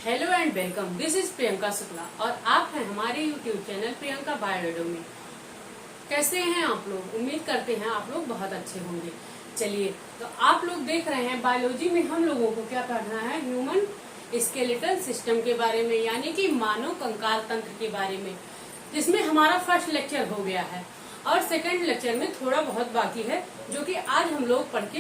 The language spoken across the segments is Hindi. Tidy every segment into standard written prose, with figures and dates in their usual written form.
Hello and welcome, this is Priyanka Shukla और आप हैं हमारे यूट्यूब चैनल प्रियंका बायोडो में। कैसे हैं आप लोग? उम्मीद करते हैं आप लोग बहुत अच्छे होंगे। चलिए, तो आप लोग देख रहे हैं बायोलॉजी में हम लोगों को क्या पढ़ना है, ह्यूमन स्केलेटल सिस्टम के बारे में, यानी कि मानव कंकाल तंत्र के बारे में, जिसमें हमारा फर्स्ट लेक्चर हो गया है और सेकंड लेक्चर में थोड़ा बहुत बाकी है, जो कि आज हम लोग पढ़ के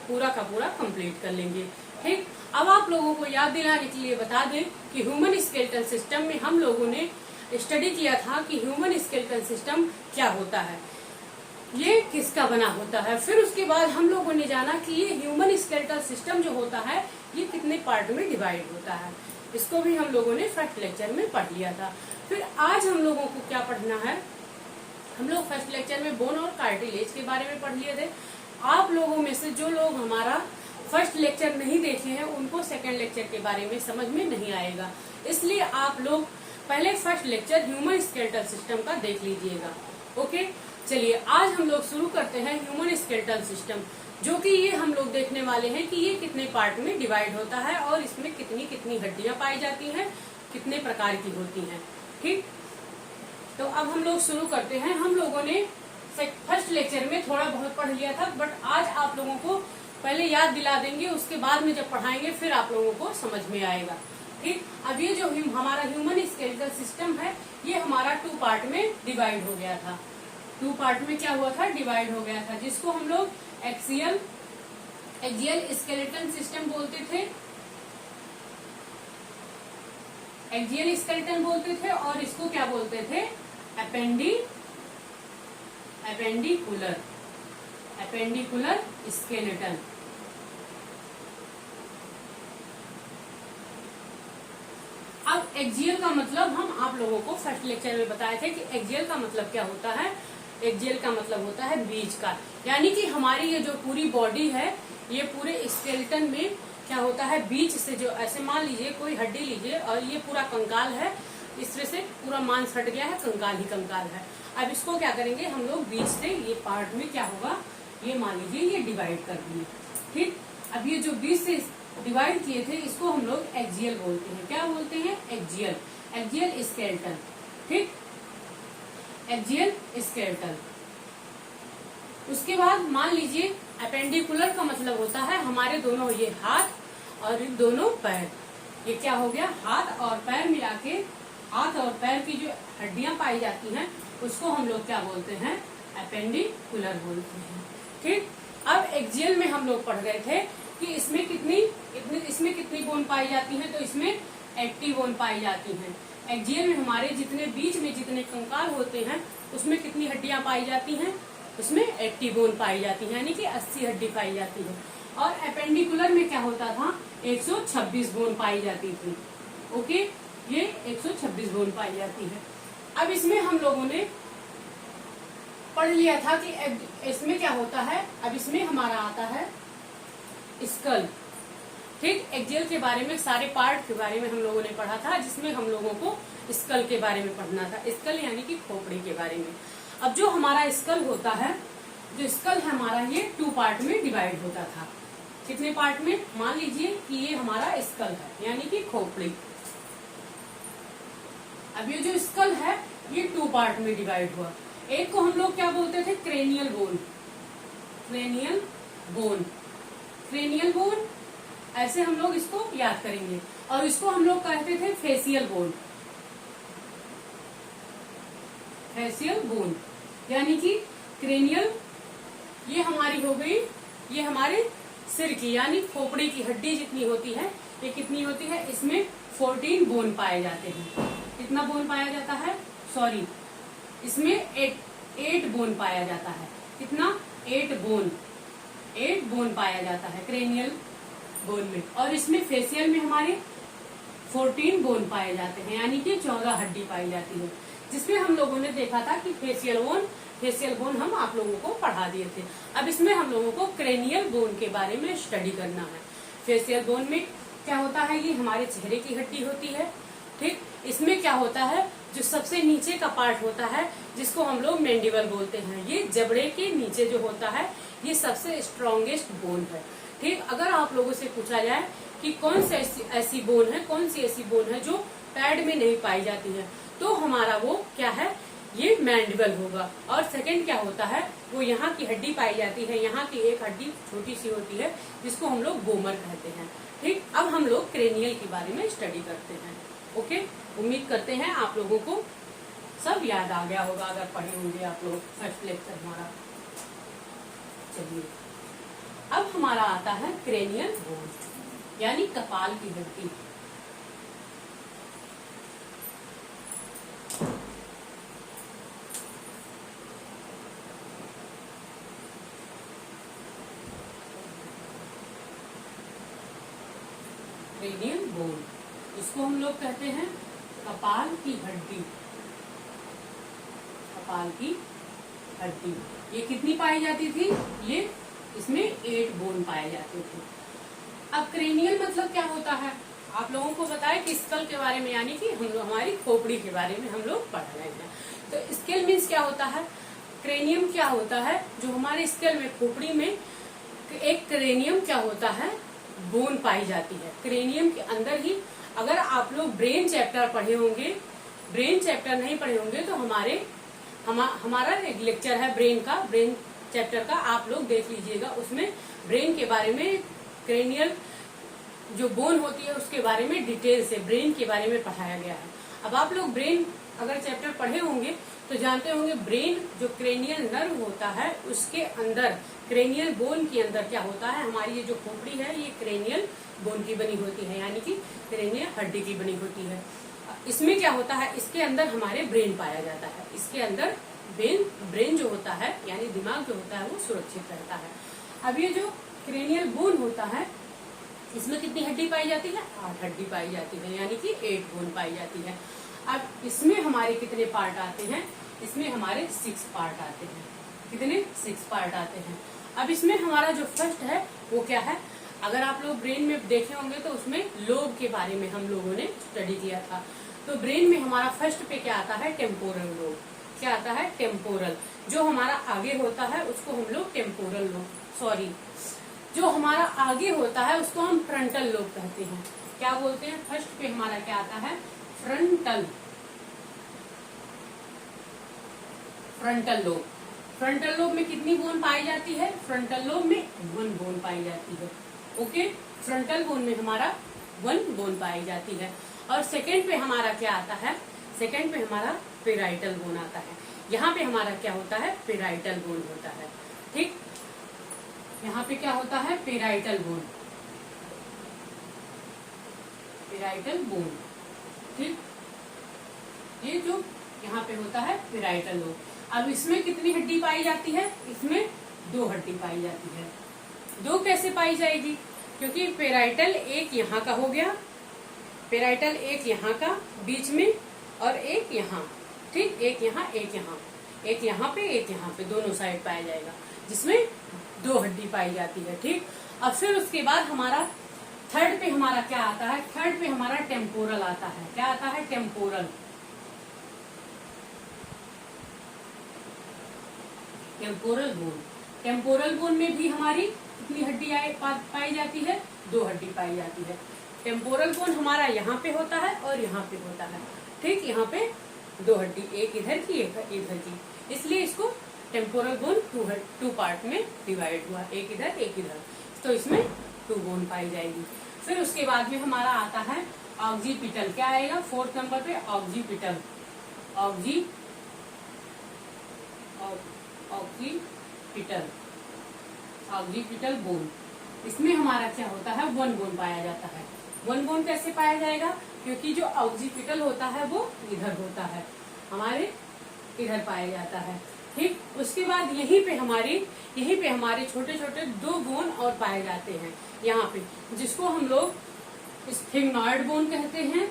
पूरा का पूरा कंप्लीट कर लेंगे। ठीक, अब आप लोगों को याद दिलाने के लिए बता दें कि ह्यूमन स्केलेटल सिस्टम में हम लोगों ने स्टडी किया था कि ह्यूमन स्केलेटल सिस्टम क्या होता है, ये किसका बना होता है। फिर उसके बाद हम लोगों ने जाना कि ये ह्यूमन स्केलेटल सिस्टम जो होता है ये कितने पार्ट में डिवाइड होता है। इसको भी हम लोगों ने फर्स्ट लेक्चर में पढ़ लिया था। फिर आज हम लोगों को क्या पढ़ना है, हम लोग फर्स्ट लेक्चर में बोन और कार्टिलेज के बारे में पढ़ लिए थे। आप लोगों में से जो लोग हमारा फर्स्ट लेक्चर नहीं देखे हैं उनको सेकंड लेक्चर के बारे में समझ में नहीं आएगा, इसलिए आप लोग पहले first lecture human skeletal system का देख लीजिएगा। ओके, चलिए आज हम लोग शुरू करते हैं ह्यूमन स्केलेटल सिस्टम, जो कि ये हम लोग देखने वाले हैं कि ये कितने पार्ट में डिवाइड होता है और इसमें कितनी कितनी हड्डियां पाई जाती हैं, कितने प्रकार की होती हैं। ठीक, तो अब हम लोग शुरू करते हैं। हम लोगों ने फर्स्ट लेक्चर में थोड़ा बहुत पढ़ लिया था, बट आज आप लोगों को पहले याद दिला देंगे, उसके बाद में जब पढ़ाएंगे फिर आप लोगों को समझ में आएगा। ठीक, अब ये जो हमारा ह्यूमन स्केलेटल सिस्टम है ये हमारा 2 पार्ट में डिवाइड हो गया था। 2 पार्ट में क्या हुआ था, डिवाइड हो गया था, जिसको हम लोग एक्सियल स्केलेटल सिस्टम बोलते थे, एक्सियल स्केलेटन बोलते थे, और इसको क्या बोलते थे, एपेंडिकुलर स्केलेटन। अब एक्सियल का मतलब हम आप लोगों को फर्स्ट लेक्चर में बताए थे कि एक्सियल का मतलब क्या होता है। एक्सियल का मतलब होता है बीच का, यानी कि हमारी ये जो पूरी बॉडी है ये पूरे स्केलेटन में क्या होता है, बीच से जो ऐसे मान लीजिए कोई हड्डी लीजिए और ये पूरा कंकाल है, इसमें से पूरा मांस हट गया है, कंकाल ही कंकाल है। अब इसको क्या करेंगे हम लोग, बीच से ये पार्ट में क्या होगा, ये मान लीजिए ये डिवाइड कर दिए। ठीक, अब ये जो बीच से डिवाइड किए थे इसको हम लोग एक्सियल बोलते हैं। क्या बोलते हैं, एक्सियल स्केलेटन। ठीक, एक्सियल स्केलेटन। उसके बाद मान लीजिए एपेंडिकुलर का मतलब होता है हमारे दोनों ये हाथ और दोनों पैर, ये क्या हो गया, हाथ और पैर मिला के, हाथ और पैर की जो हड्डियां पाई जाती हैं उसको हम लोग क्या बोलते हैं, एपेंडिकुलर बोलते हैं। ठीक, अब एक्सियल में हम लोग पढ़ गए थे कि इसमें कितनी बोन पाई जाती है, तो इसमें 80 बोन पाई जाती हैं। एक्सियल में हमारे जितने बीच में जितने कंकाल होते हैं उसमें कितनी हड्डियां पाई जाती हैं, उसमें 80 बोन पाई जाती है, यानी कि 80 हड्डी पाई जाती है। और एपेंडिकुलर में क्या होता था, 126 बोन पाई जाती थी। ओके, ये 126 बोन पाई जाती है। अब इसमें हम लोगों ने पढ़ लिया था कि इसमें क्या होता है। अब इसमें हमारा आता है स्कल। ठीक, एक्सियल के बारे में सारे पार्ट के बारे में हम लोगों ने पढ़ा था, जिसमें हम लोगों को स्कल के बारे में पढ़ना था, स्कल यानी कि खोपड़ी के बारे में। अब जो हमारा स्कल होता है, जो स्कल है हमारा, ये 2 पार्ट में डिवाइड होता था। कितने पार्ट में, मान लीजिए कि ये हमारा स्कल है यानी कि खोपड़ी। अब ये जो स्कल है ये 2 पार्ट में डिवाइड हुआ। एक को हम लोग क्या बोलते थे, क्रेनियल बोन, ऐसे हम लोग इसको याद करेंगे। और इसको हम लोग कहते थे फेसियल बोन, यानी कि क्रेनियल ये हमारी हो गई, ये हमारे सिर की यानी खोपड़ी की हड्डी जितनी होती है, ये कितनी होती है, इसमें 14 बोन पाए जाते हैं। कितना बोन पाया जाता है, सॉरी, इसमें 8 बोन पाया जाता है। कितना, 8 बोन पाया जाता है क्रेनियल बोन में। और इसमें फेसियल में हमारे 14 बोन पाए जाते हैं, यानी कि 14 हड्डी पाई जाती है। जिसमें हम लोगों ने देखा था कि फेसियल बोन हम आप लोगों को पढ़ा दिए थे। अब इसमें हम लोगों को क्रेनियल बोन के बारे में स्टडी करना है। फेसियल बोन में क्या होता है, ये हमारे चेहरे की हड्डी होती है। ठीक, इसमें क्या होता है, जो सबसे नीचे का पार्ट होता है जिसको हम लोग मैंडिबल बोलते हैं, ये जबड़े के नीचे जो होता है ये सबसे स्ट्रॉन्गेस्ट बोन है। ठीक, अगर आप लोगों से पूछा जाए कि कौन सी ऐसी बोन है, कौन सी ऐसी बोन है जो पैड में नहीं पाई जाती है, तो हमारा वो क्या है, ये मैंडिबल होगा। और सेकंड क्या होता है, वो यहाँ की हड्डी पाई जाती है, यहाँ की एक हड्डी छोटी सी होती है जिसको हम लोग गोमर कहते हैं। ठीक, अब हम लोग क्रेनियल के बारे में स्टडी करते हैं। ओके, उम्मीद करते हैं आप लोगों को सब याद आ गया होगा, अगर पढ़े होंगे आप लोग फर्स्ट लेक्चर हमारा। चलिए, अब हमारा आता है क्रेनियल बोन, यानी कपाल की हड्डी। क्रेनियल बोन, इसको हम लोग कहते हैं कपाल की हड्डी। कपाल की हड्डी ये कितनी पाई जाती थी, ये इसमें 8 बोन पाए जाते थे। अब क्रेनियल मतलब क्या होता है, आप लोगों को बताया कि स्कल के बारे में, यानी कि हम लोग हमारी खोपड़ी के बारे में हम लोग पढ़ रहे हैं। तो स्केल मीन्स क्या होता है, क्रेनियम क्या होता है, जो हमारे स्केल में खोपड़ी में एक क्रेनियम क्या होता है, बोन पाई जाती है। क्रेनियम के अंदर ही, अगर आप लोग ब्रेन चैप्टर पढ़े होंगे, ब्रेन चैप्टर नहीं पढ़े होंगे तो हमारा एक लेक्चर है ब्रेन का, ब्रेन चैप्टर का, आप लोग देख लीजिएगा। उसमें ब्रेन के बारे में, क्रेनियल जो बोन होती है उसके बारे में डिटेल से ब्रेन के बारे में पढ़ाया गया है। अब आप लोग ब्रेन अगर चैप्टर पढ़े होंगे तो जानते होंगे, ब्रेन जो क्रेनियल नर्व होता है उसके अंदर, क्रेनियल बोन के अंदर क्या होता है, हमारी ये जो खोपड़ी है ये क्रेनियल बोन की बनी होती है, यानी कि क्रेनियल हड्डी की बनी होती है। इसमें क्या होता है, इसके अंदर हमारे ब्रेन पाया जाता है। इसके अंदर ब्रेन जो होता है, यानी दिमाग जो होता है वो सुरक्षित रहता है। अब ये जो क्रेनियल बोन होता है, इसमें कितनी हड्डी पाई जाती है, 8 हड्डी पाई जाती है, यानी कि 8 बोन पाई जाती है। अब इसमें हमारे कितने पार्ट आते हैं, इसमें हमारे 6 पार्ट आते हैं। कितने, 6 पार्ट आते हैं। अब इसमें हमारा जो फर्स्ट है वो क्या है, अगर आप लोग ब्रेन में देखे होंगे तो उसमें लोब के बारे में हम लोगों ने स्टडी किया था। तो ब्रेन में हमारा फर्स्ट पे क्या आता है, टेम्पोरल लोब। क्या आता है, टेम्पोरल। जो हमारा आगे होता है उसको हम लोग टेम्पोरल लोब, सॉरी, जो हमारा आगे होता है उसको हम फ्रंटल लोब कहते हैं। क्या बोलते हैं, फर्स्ट पे हमारा क्या आता है, फ्रंटल लोब। फ्रंटल लोब में कितनी बोन पाई जाती है, फ्रंटल लोब में 1 बोन पाई जाती है। ओके, फ्रंटल बोन में हमारा 1 बोन पाई जाती है। और सेकंड पे हमारा क्या आता है, सेकंड पे हमारा पेराइटल बोन आता है। यहाँ पे हमारा क्या होता है, पेराइटल बोन होता है। ठीक, यहाँ पे क्या होता है, पेराइटल बोन, पेराइटल बोन। ठीक, ये जो यहाँ पे होता है पेराइटल लोब। अब इसमें कितनी हड्डी पाई जाती है, इसमें 2 हड्डी पाई जाती है। 2 कैसे पाई जाएगी, क्योंकि पेराइटल एक यहाँ का हो गया, पेराइटल एक यहाँ का बीच में और एक यहाँ। ठीक, एक यहाँ, एक यहाँ, एक यहाँ पे, एक यहाँ पे, दोनों साइड पाया जाएगा, जिसमें 2 हड्डी पाई जाती है। ठीक, अब फिर उसके बाद हमारा थर्ड पे हमारा क्या आता है, थर्ड पे हमारा टेम्पोरल आता है। क्या आता है, temporal. Temporal bone, temporal bone में भी हमारी कितनी हड्डी पाई जाती है, 2 हड्डी पाई जाती है। टेम्पोरल बोन हमारा यहाँ पे होता है और यहाँ पे होता है। ठीक, यहाँ पे 2 हड्डी, एक इधर की एक इधर की, इसलिए इसको टेम्पोरल बोन 2 पार्ट में डिवाइड हुआ, एक इधर एक इधर, तो इसमें 2 बोन पाई जाएगी। फिर उसके बाद में हमारा आता है ऑक्सीपिटल। क्या आएगा, 4th नंबर पे ऑक्सीपिटल, ऑक्सीपिटल बोन। इसमें हमारा क्या होता है, 1 बोन पाया जाता है। 1 बोन कैसे पाया जाएगा, क्योंकि जो ऑक्सीपिटल होता है वो इधर होता है, हमारे इधर पाया जाता है। ठीक, उसके बाद यहीं पे हमारे छोटे छोटे 2 बोन और पाए जाते हैं यहाँ पे, जिसको हम लोग स्फिग्नॉइड बोन कहते हैं।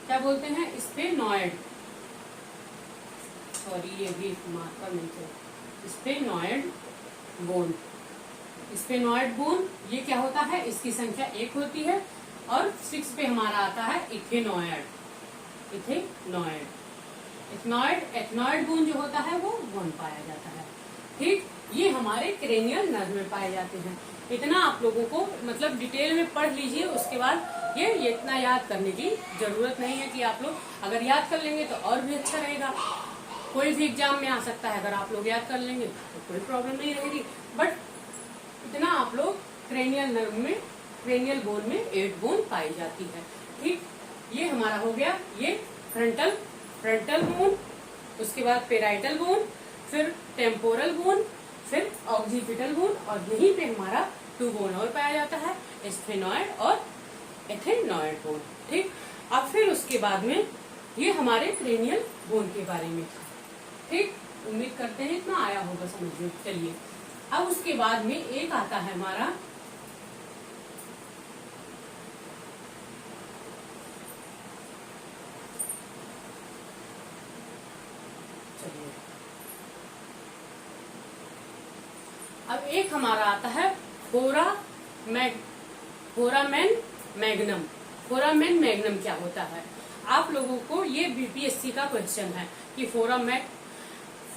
क्या बोलते हैं, स्फिग्नॉइड, सॉरी ये भी मार्कर नहीं है, स्फिग्नॉइड बोन। स्फिग्नॉइड बोन ये क्या होता है, इसकी संख्या 1 होती है। और 6 पे हमारा आता है इथेनॉइड, एथनॉइड बोन जो होता है वो 1 पाया जाता है। ठीक, ये हमारे क्रेनियल नर्व में पाए जाते हैं। इतना आप लोगों को मतलब डिटेल में पढ़ लीजिए, उसके बाद ये इतना याद करने की जरूरत नहीं है कि आप लोग अगर याद कर लेंगे तो और भी अच्छा रहेगा। कोई भी एग्जाम में आ सकता है, अगर आप लोग याद कर लेंगे तो कोई प्रॉब्लम नहीं रहेगी। बट इतना आप लोग क्रेनियल नर्व में, क्रेनियल बोन में 8 बोन पाई जाती है। ठीक, ये हमारा हो गया ये फ्रंटल बोन, उसके बाद पेराइटल बोन, फिर टेम्पोरल बोन, फिर ऑक्सीपिटल बोन, और यहीं पे हमारा 2 बोन और पाया जाता है, स्फेनॉइड और एथेनॉइड बोन। ठीक, अब फिर उसके बाद में ये हमारे क्रेनियल बोन के बारे में था। ठीक, उम्मीद करते हैं इतना आया होगा समझ में। चलिए, अब उसके बाद में एक आता है हमारा अब एक हमारा आता है फोरामेन मैग्नम। फोरामेन मैग्नम क्या होता है? आप लोगों को ये बीपीएससी का क्वेश्चन है कि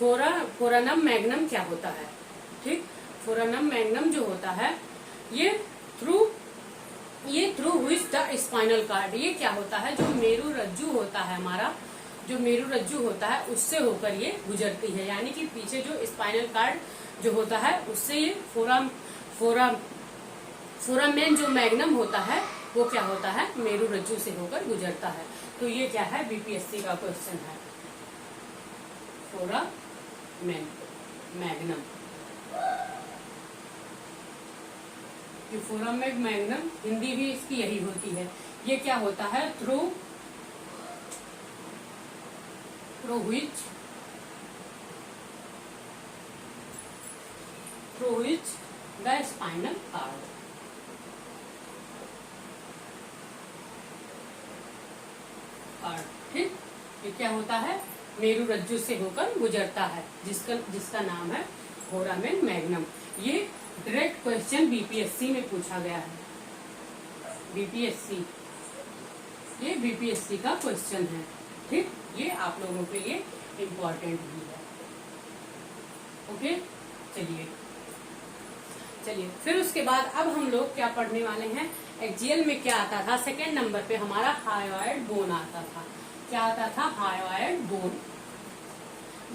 फोरानम मैग्नम क्या होता है। ठीक, फोरानम मैग्नम जो होता है ये through which the spinal cord, ये क्या होता है? जो मेरु रज्जु होता है हमारा, जो मेरु रज्जु होता है उससे होकर ये गुजरती है। यानी कि पीछे जो स्पाइनल कार्ड जो होता है उससे ये फोरामेन जो मैग्नम होता है वो क्या होता है? मेरु रज्जु से होकर गुजरता है। तो ये क्या है? बीपीएससी का क्वेश्चन है, फोरामेन मैग्नम। ये फोरामेन मैग्नम हिंदी भी इसकी यही होती है। ये क्या होता है? Through which the spinal cord, ठीक, ये क्या होता है? मेरु रज्जु से होकर गुजरता है, जिसका नाम है फोरामेन मैग्नम। ये डायरेक्ट क्वेश्चन बीपीएससी में पूछा गया है। ये बीपीएससी का क्वेश्चन है। ठीक, ये आप लोगों के लिए इम्पोर्टेंट भी है। ओके, चलिए फिर उसके बाद अब हम लोग क्या पढ़ने वाले हैं? एक्जियल में क्या आता था? सेकेंड नंबर पे हमारा हायोइड बोन आता था। क्या आता था? हायोइड बोन,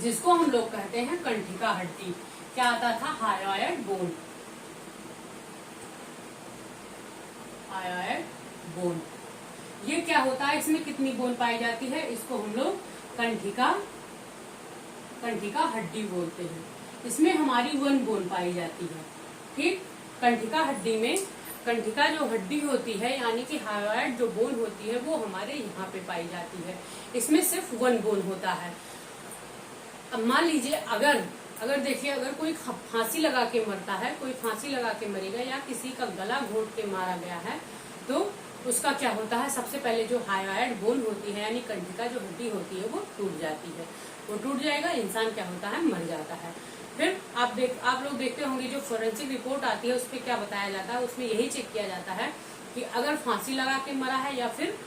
जिसको हम लोग कहते हैं कंठिका हड्डी। क्या आता था? Hyoid bone. हायोइड बोन ये क्या होता है? इसमें कितनी बोन पाई जाती है? इसको हम लोग कंठिका हड्डी बोलते हैं। इसमें हमारी 1 बोन पाई जाती है। ठीक, कंठिका हड्डी में कंठिका जो हड्डी होती है यानी कि हायोइड जो बोन होती है वो हमारे यहाँ पे पाई जाती है। इसमें सिर्फ 1 बोन होता है। अब मान लीजिए अगर देखिए, अगर कोई फांसी लगा के मरता है, कोई फांसी लगा के मरेगा या किसी का गला घोट के मारा गया है, तो उसका क्या होता है? सबसे पहले जो हायोइड बोन होती है यानी कंठिका जो हड्डी होती है वो टूट जाती है। वो टूट जाएगा, इंसान क्या होता है? मर जाता है। फिर आप लोग देखते होंगे जो फोरेंसिक रिपोर्ट आती है उस पर क्या बताया जाता है? उसमें यही चेक किया जाता है कि अगर फांसी लगा के मरा है या फिर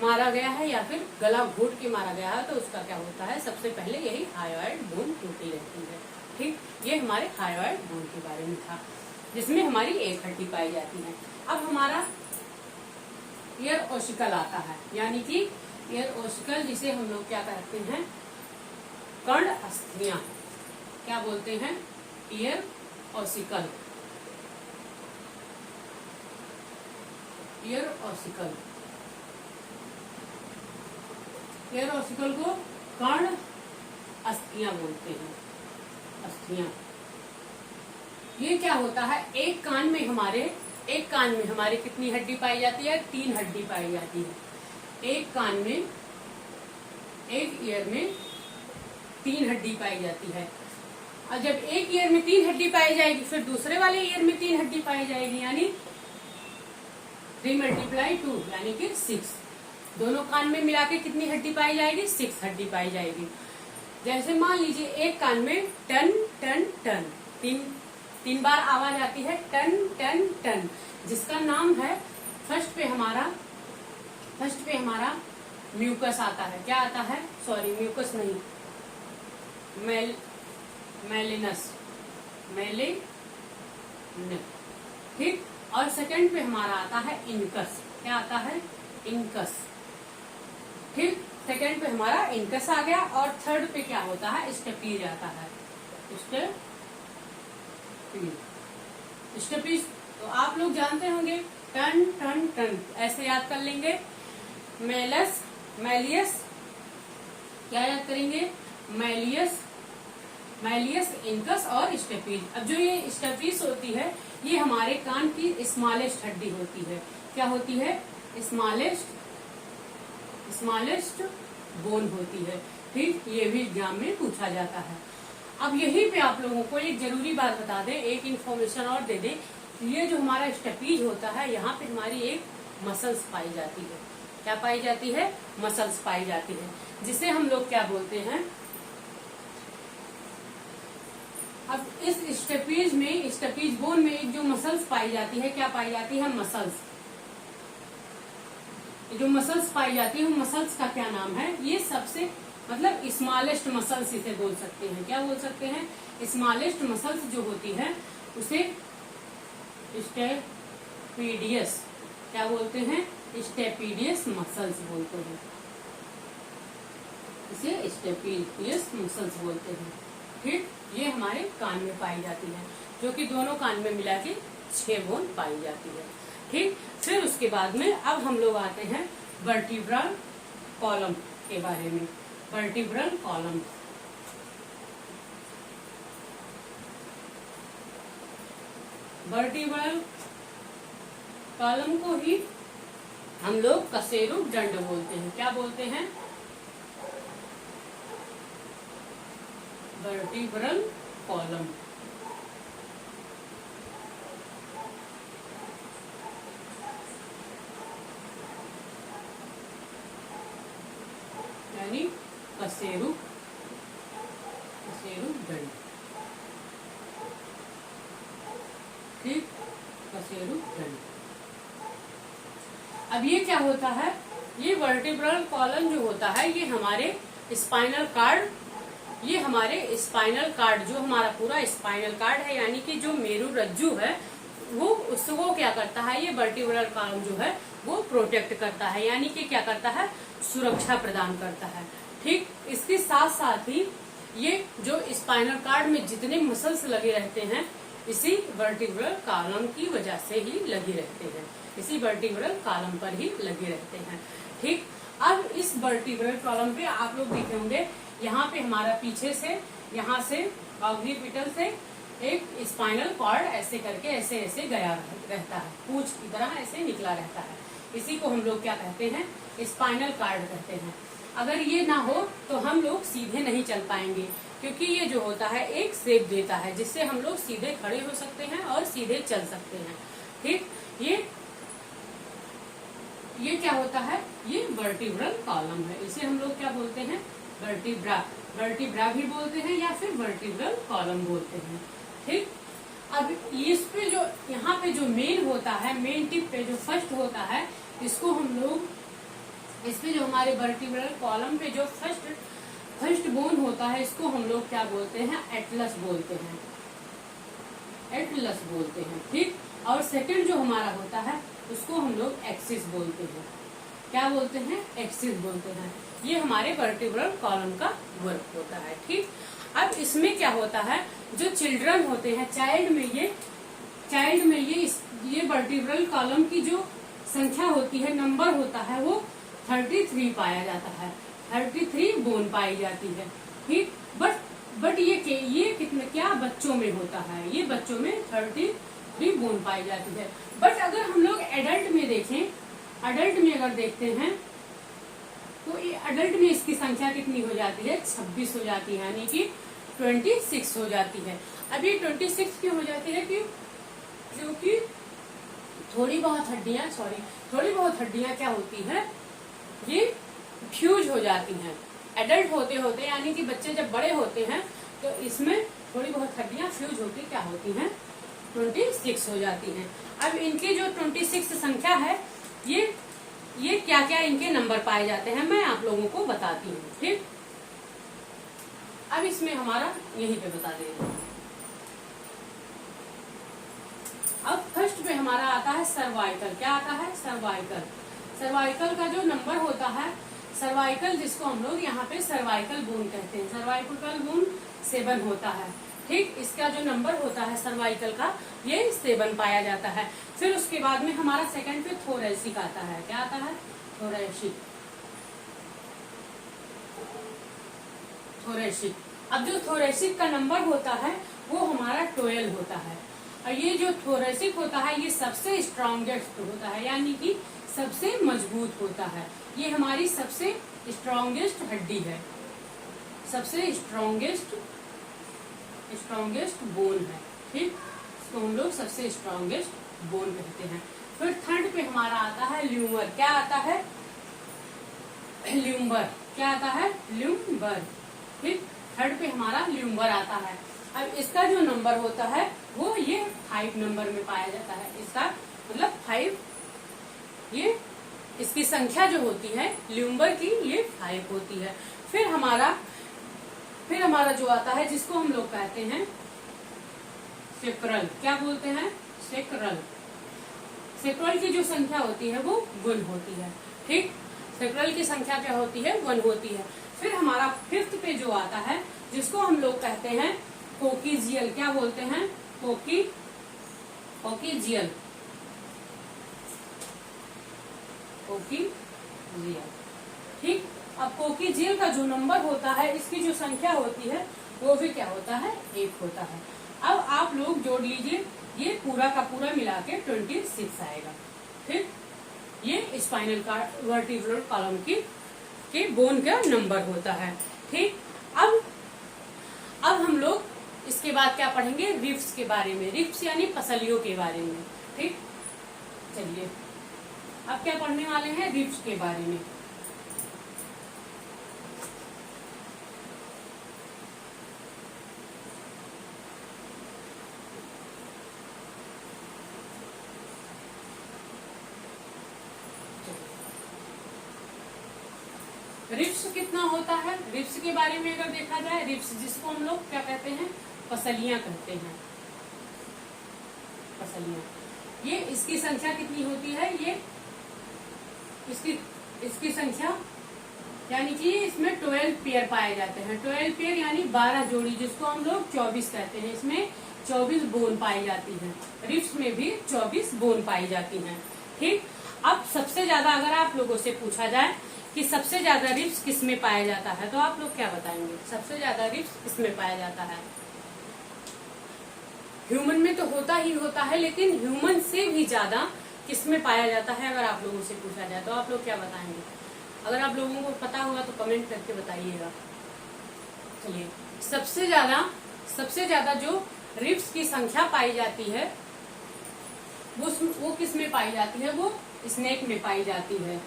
मारा गया है या फिर गला घोट के मारा गया है तो उसका क्या होता है? सबसे पहले यही हायोइड बोन टूटी रहती है। ठीक, ये हमारे हायोइड बोन के बारे में था, जिसमें हमारी एक हड्डी पाई जाती है। अब हमारा ईयर ओसिकल आता है, यानी कि ईयर ओसिकल जिसे हम लोग क्या कहते हैं? कर्ण अस्थियां। क्या बोलते हैं? Year ossicle. ईयर ओसिकल को कर्ण अस्थियां बोलते हैं। अस्थियां ये क्या होता है? एक कान में हमारे कितनी हड्डी पाई जाती है? 3 हड्डी पाई जाती है। एक कान में, एक ईयर में 3 हड्डी पाई जाती है। और जब एक ईयर में 3 हड्डी पाई जाएगी फिर दूसरे वाले ईयर में 3 हड्डी पाई जाएगी, यानी 3 × 2 यानी कि 6। दोनों कान में मिला के कितनी हड्डी पाई जाएगी? 6 हड्डी पाई जाएगी। जैसे मान लीजिए एक कान में टन टन टन, 3 बार आवाज आती है, टन टन टन, जिसका नाम है फर्स्ट पे हमारा म्यूकस आता है। क्या आता है? सॉरी, म्यूकस नहीं, मेलिनस मेलेन, ठीक। और सेकंड पे हमारा आता है इनकस, क्या आता है, इनकस, ठीक। सेकंड पे हमारा इनकस आ गया। और थर्ड पे क्या होता है, स्टेपीज आता है, स्टेपीज। तो आप लोग जानते होंगे, टन टन टन ऐसे याद कर लेंगे। मेलस, मैलियस, क्या याद करेंगे, मैलियस, मैलियस, इनकस और स्टेपीज। अब जो ये स्टेपीज होती है, ये हमारे कान की स्मॉलेस्ट हड्डी होती है। क्या होती है, स्मॉलेस्ट, स्मॉलेस्ट बोन होती है, ठीक। ये भी एग्जाम में पूछा जाता है। अब यहीं पे आप लोगों को एक जरूरी बात बता दें, एक इन्फॉर्मेशन और दे दें। ये जो हमारा स्टेपीज होता है, यहाँ पे हमारी एक मसल्स पाई जाती है। क्या पाई जाती है, मसल्स पाई जाती है, जिसे हम लोग क्या बोलते हैं। अब इस स्टेपीज में, स्टेपीज बोन में एक जो मसल्स पाई जाती है, क्या पाई जाती है, मसल्स। जो मसल्स पाई जाती है, मसल्स का क्या नाम है, ये सबसे मतलब स्मॉलेस्ट मसल्स इसे बोल सकते हैं। क्या बोल सकते हैं, स्मॉलेस्ट मसल्स जो होती है उसे स्टेपीडियस, क्या बोलते हैं, स्टेपीडियस मसल्स बोलते हैं, इसे स्टेपीडियस मसल्स बोलते हैं, ठीक। ये हमारे कान में पाई जाती है, जो कि दोनों कान में मिला के 6 बोन पाई जाती है, ठीक। फिर उसके बाद में अब हम लोग आते हैं वर्टिब्रल कॉलम के बारे में। वर्टिब्रल कॉलम, वर्टिब्रल कॉलम को ही हम लोग कशेरुक दंड बोलते हैं। क्या बोलते हैं, वर्टिब्रल कॉलम, यानी कशेरुक, कशेरुक दंड, ठीक, कशेरुक दंड। अब ये क्या होता है, ये वर्टिब्रल कॉलम जो होता है, ये हमारे स्पाइनल कार्ड, ये हमारे स्पाइनल कार्ड, जो हमारा पूरा स्पाइनल कार्ड है, यानी कि जो मेरु रज्जु है, वो उसको क्या करता है, ये वर्टिब्रल कॉलम जो है वो प्रोटेक्ट करता है, यानी कि क्या करता है, सुरक्षा प्रदान करता है, ठीक। इसके साथ साथ ही ये जो स्पाइनल कार्ड में जितने मसल्स लगे रहते हैं, इसी वर्टिब्रल कॉलम की वजह से ही लगे रहते हैं, इसी वर्टिब्रल कॉलम पर ही लगे रहते हैं, ठीक। अब इस वर्टिब्रल कॉलम पे आप लोग देखे होंगे, यहाँ पे हमारा पीछे से, यहाँ से ऑक्सीपिटल से एक स्पाइनल कॉर्ड ऐसे करके ऐसे ऐसे गया रहता है, पूंछ की तरह ऐसे निकला रहता है। इसी को हम लोग क्या कहते हैं, स्पाइनल कॉर्ड कहते हैं। अगर ये ना हो तो हम लोग सीधे नहीं चल पाएंगे, क्योंकि ये जो होता है एक शेप देता है, जिससे हम लोग सीधे खड़े हो सकते हैं और सीधे चल सकते हैं, ठीक। ये क्या होता है, ये वर्टिब्रल कॉलम है, इसे हम लोग क्या बोलते हैं, वर्टिब्रा, वर्टिब्रा भी बोलते हैं या फिर वर्टिब्रल कॉलम बोलते हैं, ठीक। अब इस पे जो, यहाँ पे जो मेन होता है, मेन टिप पे जो फर्स्ट होता है, इसको हम लोग, इस पे जो हमारे वर्टिब्रल कॉलम पे जो फर्स्ट बोन होता है, इसको हम लोग क्या बोलते हैं, एटलस बोलते हैं, एटलस बोलते हैं, ठीक। और सेकंड जो हमारा होता है, उसको हम लोग एक्सिस बोलते हैं। क्या बोलते हैं, एक्सिस बोलते हैं। ये हमारे वर्टिब्रल कॉलम का वर्क होता है, ठीक। अब इसमें क्या होता है, जो चिल्ड्रन होते हैं, चाइल्ड में ये वर्टिब्रल कॉलम की जो संख्या होती है, नंबर होता है, वो 33 पाया जाता है, 33 बोन पाई जाती है, ठीक। बट ये कितने, क्या बच्चों में होता है, ये बच्चों में 33 बोन पाई जाती है। बट अगर हम लोग एडल्ट में देखें, एडल्ट में अगर देखते हैं, तो ये एडल्ट में इसकी संख्या कितनी हो जाती है, 26 हो जाती है, यानी कि 26 हो जाती है। अब ये 26 क्यों हो जाती है, क्योंकि थोड़ी बहुत हड्डियां क्या होती है, ये फ्यूज हो जाती हैं एडल्ट होते होते, यानी कि बच्चे जब बड़े होते हैं तो इसमें थोड़ी बहुत हड्डियां फ्यूज होती क्या होती हैं, 26 हो जाती हैं। अब इनकी जो 26 संख्या है, ये क्या क्या इनके नंबर पाए जाते हैं, मैं आप लोगों को बताती हूँ, ठीक। अब इसमें हमारा यहीं पे बता देंगे, हमारा आता है सर्वाइकल। क्या आता है? सर्वाइकल। सर्वाइकल का जो नंबर होता है, सर्वाइकल जिसको हम लोग यहाँ पे सर्वाइकल बोन कहते हैं, सर्वाइकल बोन 7 होता है। ठीक, इसका जो नंबर होता है सर्वाइकल का, ये 7 पाया जाता है। फिर उसके बाद में हमारा सेकंड पे थोरेसिक आता है। क्या आता है? थोरेसिक। थोरेसिक। अब जो थोरेसिक का नंबर होता है वो हमारा 12 होता है। और ये जो थोरेसिक होता है ये सबसे स्ट्रॉन्गेस्ट होता है, यानी कि सबसे मजबूत होता है। ये हमारी सबसे स्ट्रॉन्गेस्ट हड्डी है, सबसे स्ट्रॉन्गेस्ट बोन है। ठीक, इसको हम लोग सबसे स्ट्रॉन्गेस्ट बोन कहते हैं। फिर थर्ड पे हमारा आता है ल्यूमर। क्या आता है? ल्यूमर। क्या आता है? ल्यूमर। ठीक, थर्ड पे हमारा ल्यूमर आता है। अब इसका जो नंबर होता है वो ये 5 नंबर में पाया जाता है। इसका मतलब 5, ये इसकी संख्या जो होती है ल्यूमर की, ये 5 होती है। फिर हमारा जो आता है जिसको हम लोग कहते हैं सेक्रल। क्या बोलते हैं? सेक्रल। सेक्रल की जो संख्या होती है वो 1 होती है। ठीक, सेक्रल की संख्या क्या होती है? 1 होती है। फिर हमारा फिफ्थ पे जो आता है जिसको हम लोग कहते हैं कोकीजियल। क्या बोलते हैं? कोकीजियल। ठीक, अब कोकीजियल का जो नंबर होता है, इसकी जो संख्या होती है वो भी क्या होता है? 1 होता है। अब आप लोग जोड़ लीजिए, ये पूरा का पूरा मिला के 26 आएगा। ठीक, ये स्पाइनल वर्टिब्रल कॉलम के बोन का नंबर होता है। ठीक, अब हम लोग इसके बाद क्या पढ़ेंगे? रिब्स के बारे में। रिब्स यानी पसलियों के बारे में। ठीक, चलिए अब क्या पढ़ने वाले हैं? रिब्स के बारे में। रिब्स कितना होता है? रिब्स के बारे में अगर देखा जाए, रिब्स जिसको हम लोग क्या कहते हैं? पसलियां कहते हैं। पसलियां, ये इसकी संख्या कितनी होती है? ये इसकी संख्या यानी कि इसमें 12 पेयर पाए जाते हैं। 12 पेयर यानी 12 जोड़ी, जिसको हम लोग 24 कहते हैं। इसमें 24 बोन पाई जाती है। रिब्स में भी 24 बोन पाई जाती हैं। ठीक, अब सबसे ज्यादा अगर आप लोगों से पूछा जाए कि सबसे ज्यादा रिब्स किस में पाया जाता है, तो आप लोग क्या बताएंगे? सबसे ज्यादा रिब्स किसमें पाया जाता है? ह्यूमन में तो होता ही होता है, लेकिन ह्यूमन से भी ज्यादा किसमें पाया जाता है अगर आप लोगों से पूछा जाए, तो आप लोग क्या बताएंगे? अगर आप लोगों को पता होगा तो कमेंट करके बताइएगा। चलिए, सबसे ज्यादा जो रिब्स की संख्या पाई जाती है वो किस में पाई जाती है? वो स्नेक में पाई जाती है।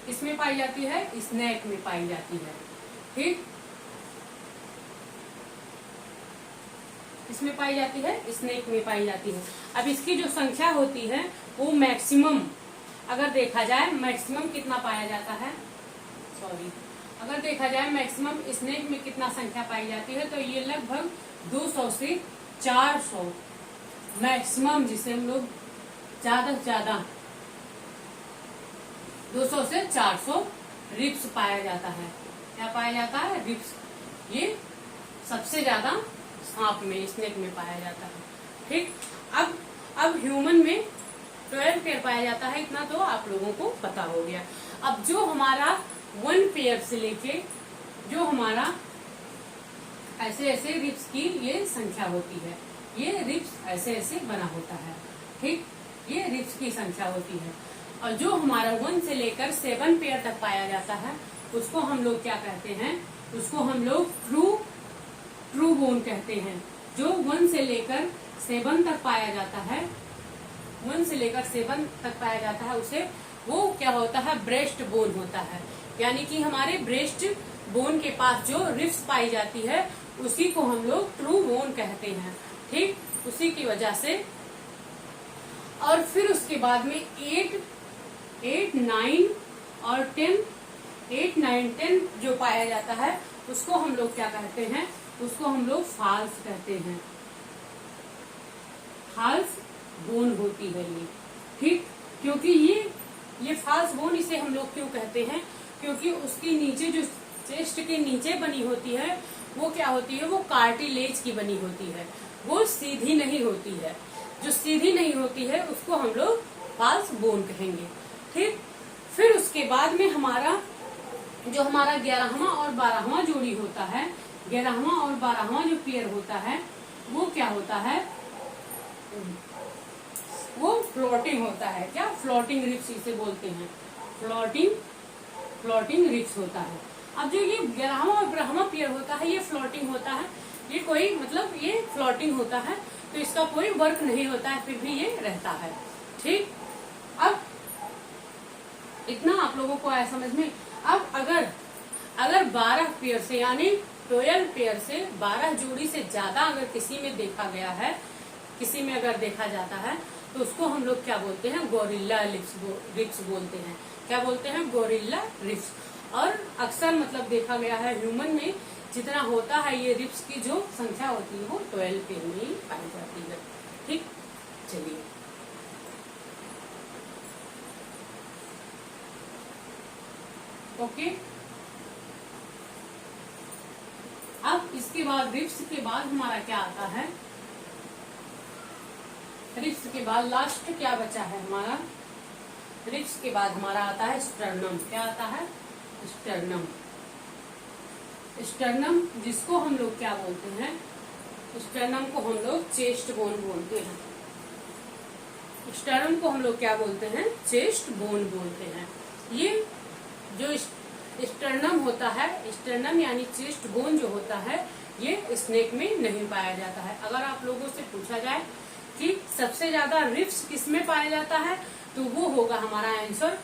इसमें पाई जाती है? स्नेक में पाई जाती है। ठीक, इसमें पाई जाती है? स्नेक में पाई जाती है। अब इसकी जो संख्या होती है वो मैक्सिमम अगर देखा जाए, मैक्सिमम कितना पाया जाता है? अगर देखा जाए मैक्सिमम स्नेक में कितना संख्या पाई जाती है, तो ये लगभग 200 से 400 मैक्सिमम, जिसे हम लोग ज्यादा से ज्यादा 200 से 400 रिब्स पाया जाता है। क्या पाया जाता है? रिब्स। ये सबसे ज्यादा सांप में, स्नेक में पाया जाता है। ठीक, अब ह्यूमन में 12 पेयर पाया जाता है, इतना तो आप लोगों को पता हो गया। अब जो हमारा 1 पेयर से लेके जो हमारा ऐसे रिब्स की ये संख्या होती है, ये रिब्स ऐसे बना होता है। ठीक, ये रिब्स की संख्या होती है। और जो हमारा 1 से लेकर 7 पेयर तक पाया जाता है उसको हम लोग क्या कहते हैं? उसको हम लोग ट्रू बोन कहते हैं। जो 1 से लेकर 7 तक पाया जाता है, 1 से लेकर 7 तक पाया जाता है, उसे वो क्या होता है? ब्रेस्ट बोन होता है। यानी कि हमारे ब्रेस्ट बोन के पास जो रिब्स पाई जाती है उसी को हम लोग ट्रू बोन कहते हैं। ठीक, उसी की वजह से। और फिर उसके बाद में 8, 9 और 10 जो पाया जाता है उसको हम लोग क्या कहते हैं, उसको हम लोग फाल्स कहते हैं। फाल्स बोन होती है ये, ठीक। क्योंकि ये फाल्स बोन इसे हम लोग क्यों कहते हैं, क्योंकि उसकी नीचे जो चेस्ट के नीचे बनी होती है वो क्या होती है, वो कार्टिलेज की बनी होती है, वो सीधी नहीं होती है। जो सीधी नहीं होती है उसको हम लोग फाल्स बोन कहेंगे, ठीक। फिर उसके बाद में हमारा 11वां और 12वां जोड़ी होता है, 11वां और 12वां जो पेयर होता है वो क्या होता है, वो फ्लोटिंग होता है। क्या, फ्लोटिंग रिब्स इसे बोलते हैं, फ्लोटिंग रिब्स होता है। अब जो ये 11वां और 12वां पेयर होता है ये फ्लोटिंग होता है, ये कोई मतलब ये फ्लोटिंग होता है, तो इसका कोई वर्क नहीं होता है, फिर भी ये रहता है, ठीक। अब इतना आप लोगों को आया समझ में। अब अगर 12 पेयर से यानी 12 पेयर से 12 जोड़ी से ज्यादा अगर किसी में देखा गया है, किसी में अगर देखा जाता है तो उसको हम लोग क्या बोलते हैं, गोरिल्ला रिब्स बोलते हैं। क्या बोलते हैं, गोरिल्ला रिब्स। और अक्सर मतलब देखा गया है ह्यूमन में जितना होता है ये रिब्स की जो संख्या होती है वो 12 पेयर में ही पाई जाती है, ठीक। चलिए ओके। अब इसके बाद रिब्स के बाद हमारा क्या आता है, रिब्स के बाद लास्ट क्या बचा है हमारा, रिब्स के बाद हमारा आता है स्टर्नम। क्या आता है, स्टर्नम। स्टर्नम जिसको हम लोग क्या बोलते हैं, स्टर्नम को हम लोग चेस्ट बोन बोलते हैं। स्टर्नम को हम लोग क्या बोलते हैं, चेस्ट बोन बोलते हैं। ये जो स्टर्नम होता है, स्टर्नम यानी चेस्ट बोन जो होता है ये स्नेक में नहीं पाया जाता है। अगर आप लोगों से पूछा जाए कि सबसे ज्यादा रिब्स किसमें पाया जाता है तो वो होगा हमारा आंसर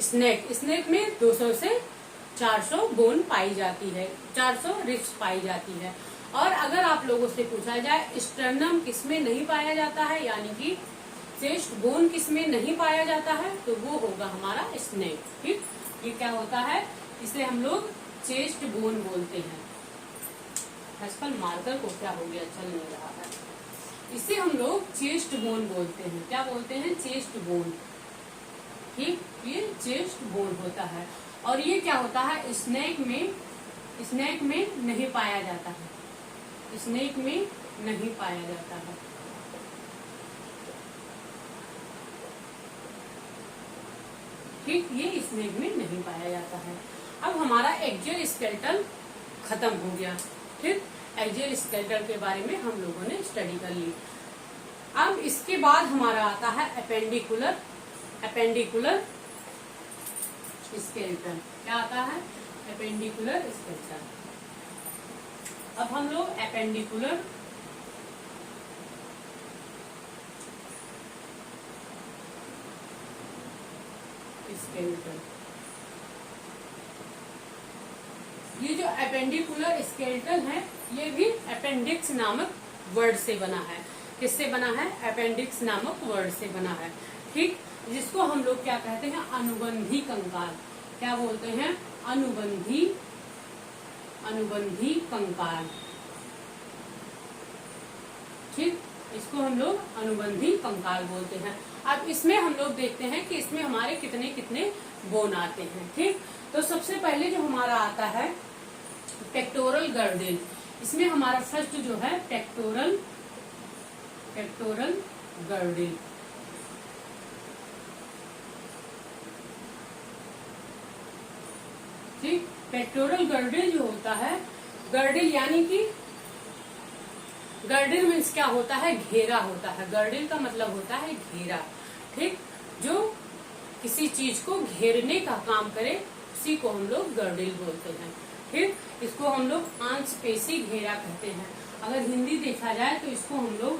स्नेक। स्नेक में 200 से 400 बोन पाई जाती है, 400 रिब्स पाई जाती है। और अगर आप लोगों से पूछा जाए स्टर्नम किसमें नहीं पाया जाता है यानी कि चेस्ट बोन किसमें नहीं पाया जाता है तो वो होगा हमारा स्नेक, ठीक। ये क्या होता है, इसे हम लोग चेस्ट बोन बोलते हैं। आजकल मार्कर को क्या हो गया, चल नहीं रहा है। इसे हम लोग चेस्ट बोन बोलते हैं। क्या बोलते हैं, चेस्ट बोन, ठीक। ये चेस्ट बोन होता है। और ये क्या होता है, स्नेक में नहीं पाया जाता है, स्नेक में नहीं पाया जाता है। ठीक, ये स्नेक में नहीं पाया जाता है। अब हमारा एक्सियल स्केलेटल खत्म हो गया, ठीक। एक्सियल स्केलेटल के बारे में हम लोगों ने स्टडी कर ली। अब इसके बाद हमारा आता है अपेंडिकुलर स्केलेटन। क्या आता है, अपेंडिकुलर स्केलेटन। अब हम लोग अपेंडिकुलर स्केलेटन, ये जो अपेंडिकुलर स्केलेटन है ये भी अपेंडिक्स नामक वर्ड से बना है। किससे बना है, अपेंडिक्स नामक वर्ड से बना है, ठीक। जिसको हम लोग क्या कहते हैं, अनुबंधी कंकाल। क्या बोलते हैं, अनुबंधी कंकाल, ठीक। इसको हम लोग अनुबंधी कंकाल बोलते हैं। अब इसमें हम लोग देखते हैं कि इसमें हमारे कितने कितने बोन आते हैं, ठीक। तो सबसे पहले जो हमारा आता है पेक्टोरल गर्डिल। इसमें हमारा फर्स्ट जो है पेक्टोरल गर्डिल, ठीक। पेक्टोरल गर्डिल जो होता है, गर्डिल यानी कि गर्डिल मीन्स क्या होता है, घेरा होता है। गर्डिल का मतलब होता है घेरा, ठीक। जो किसी चीज को घेरने का काम करे उसी को हम लोग गर्डिल बोलते हैं, ठीक। इसको हम लोग आंसपेशी घेरा कहते हैं। अगर हिंदी देखा जाए तो इसको हम लोग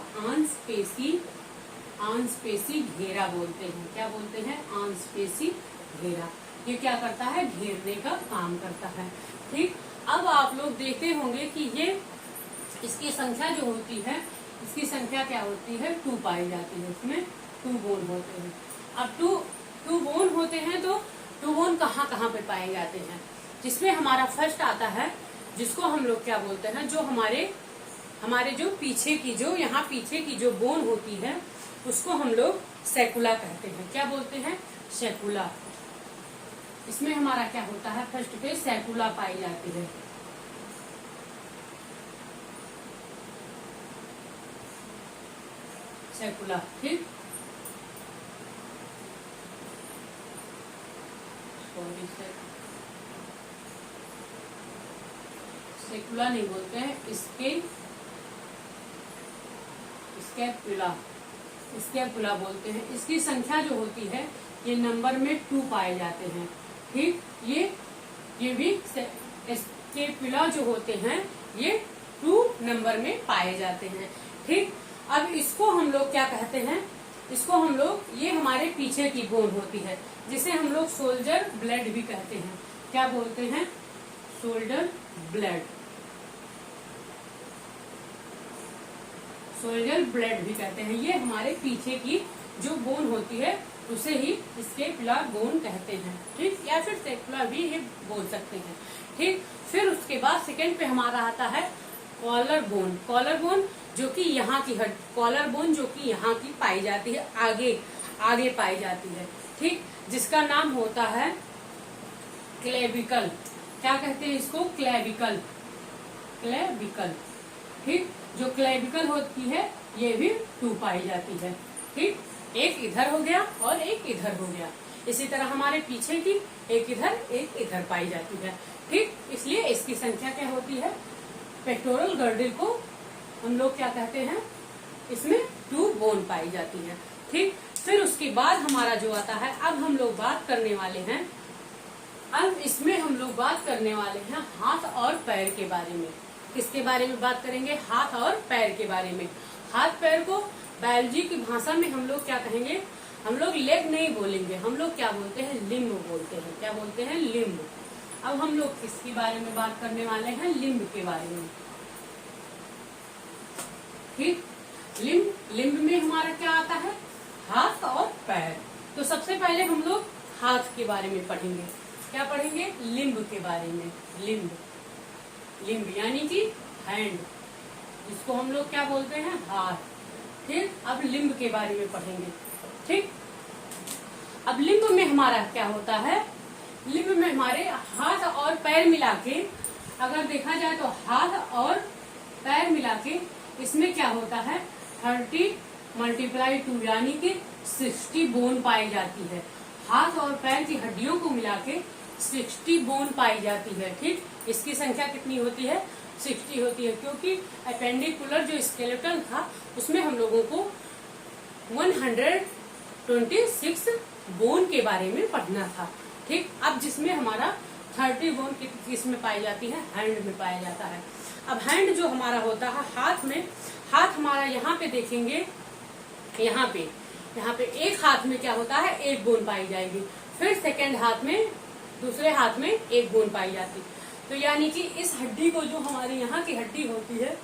आंसपेशी घेरा बोलते हैं। क्या बोलते हैं, आंसपेशी घेरा। ये क्या करता है, घेरने का काम करता है, ठीक। अब आप लोग देखते होंगे कि ये इसकी संख्या जो होती है, इसकी संख्या क्या होती है, 2 पाई जाती है। इसमें 2 बोन होते हैं। अब 2 बोन होते हैं तो 2 बोन कहाँ कहाँ पे पाए जाते हैं, जिसमें हमारा फर्स्ट आता है जिसको हम लोग क्या बोलते हैं, जो हमारे जो पीछे की जो यहाँ पीछे की जो बोन होती है उसको हम लोग सैकुला कहते हैं। क्या बोलते हैं? सैकुला। इसमें हमारा क्या होता है, फर्स्ट पे सैकुला पाई जाती है। सैकुला, ठीक। सैकुला नहीं बोलते हैं, स्कैपुला बोलते हैं। इसकी संख्या जो होती है ये नंबर में 2 पाए जाते हैं, ठीक। ये भी स्कैपुला जो होते हैं ये 2 नंबर में पाए जाते हैं, ठीक। अब इसको हम लोग क्या कहते हैं, इसको हम लोग, ये हमारे पीछे की बोन होती है जिसे हम लोग शोल्डर ब्लेड भी कहते हैं। क्या बोलते हैं? Shoulder blade. शोल्डर ब्लेड भी कहते हैं। ये हमारे पीछे की जो बोन होती है उसे ही स्कैपुला बोन कहते हैं, ठीक, या फिर सैकुला भी ये बोल सकते हैं, ठीक। फिर उसके बाद सेकंड पे हमारा आता है कॉलर बोन। कॉलर बोन जो कि यहाँ की कॉलर बोन जो कि यहाँ की पाई जाती है, आगे पाई जाती है, ठीक, जिसका नाम होता है क्लेविकल। क्या कहते हैं इसको? क्लेविकल। ठीक। जो क्लेविकल होती है ये भी 2 पाई जाती है, ठीक। एक इधर हो गया और एक इधर हो गया। इसी तरह हमारे पीछे की एक इधर पाई जाती है, ठीक। इसलिए इसकी संख्या क्या होती है? पेक्टोरल गर्डल को हम लोग क्या कहते हैं, इसमें 2 बोन पाई जाती है, ठीक। फिर उसके बाद हमारा जो आता है, अब हम लोग बात करने वाले हैं, अब इसमें हम लोग बात करने वाले हैं हाथ और पैर के बारे में। किसके बारे में बात करेंगे? हाथ और पैर के बारे में। हाथ पैर को बायोलॉजी की भाषा में हम लोग क्या कहेंगे? हम लोग लेग नहीं बोलेंगे, हम लोग क्या बोलते हैं? लिम्ब बोलते हैं। क्या बोलते हैं? लिम्ब। अब हम लोग किसके बारे में बात करने वाले हैं? लिम्ब के बारे में, ठीक। लिम्ब में हमारा क्या आता है? हाथ और पैर। तो सबसे पहले हम लोग हाथ के बारे में पढ़ेंगे। क्या पढ़ेंगे? लिम्ब के बारे में। लिम्ब यानी कि हैंड, जिसको हम लोग क्या बोलते हैं? हाथ, ठीक। अब लिम्ब के बारे में पढ़ेंगे, ठीक। अब लिम्ब में हमारा क्या होता है? लिम्ब में हमारे हाथ और पैर मिला के, अगर देखा जाए तो हाथ और पैर मिला के इसमें क्या होता है? 30 × 2 यानी कि 60 बोन पाई जाती है। हाथ और पैर की हड्डियों को मिला के 60 बोन पाई जाती है, ठीक। इसकी संख्या कितनी होती है? 60 होती है, क्योंकि अपेंडिकुलर जो स्केलेटन था उसमें हम लोगों को 126 बोन के बारे में पढ़ना था, ठीक। अब जिसमें हमारा 30 बोन किसमें पाई जाती है? हैंड में पाया जाता है। अब हैंड जो हमारा होता है हाथ में, हाथ हमारा यहाँ पे देखेंगे, यहाँ पे एक हाथ में क्या होता है? 1 बोन पाई जाएगी। फिर सेकंड हाथ में, दूसरे हाथ में 1 बोन पाई जाती। तो यानी कि इस हड्डी को, जो हमारी यहाँ की हड्डी होती है,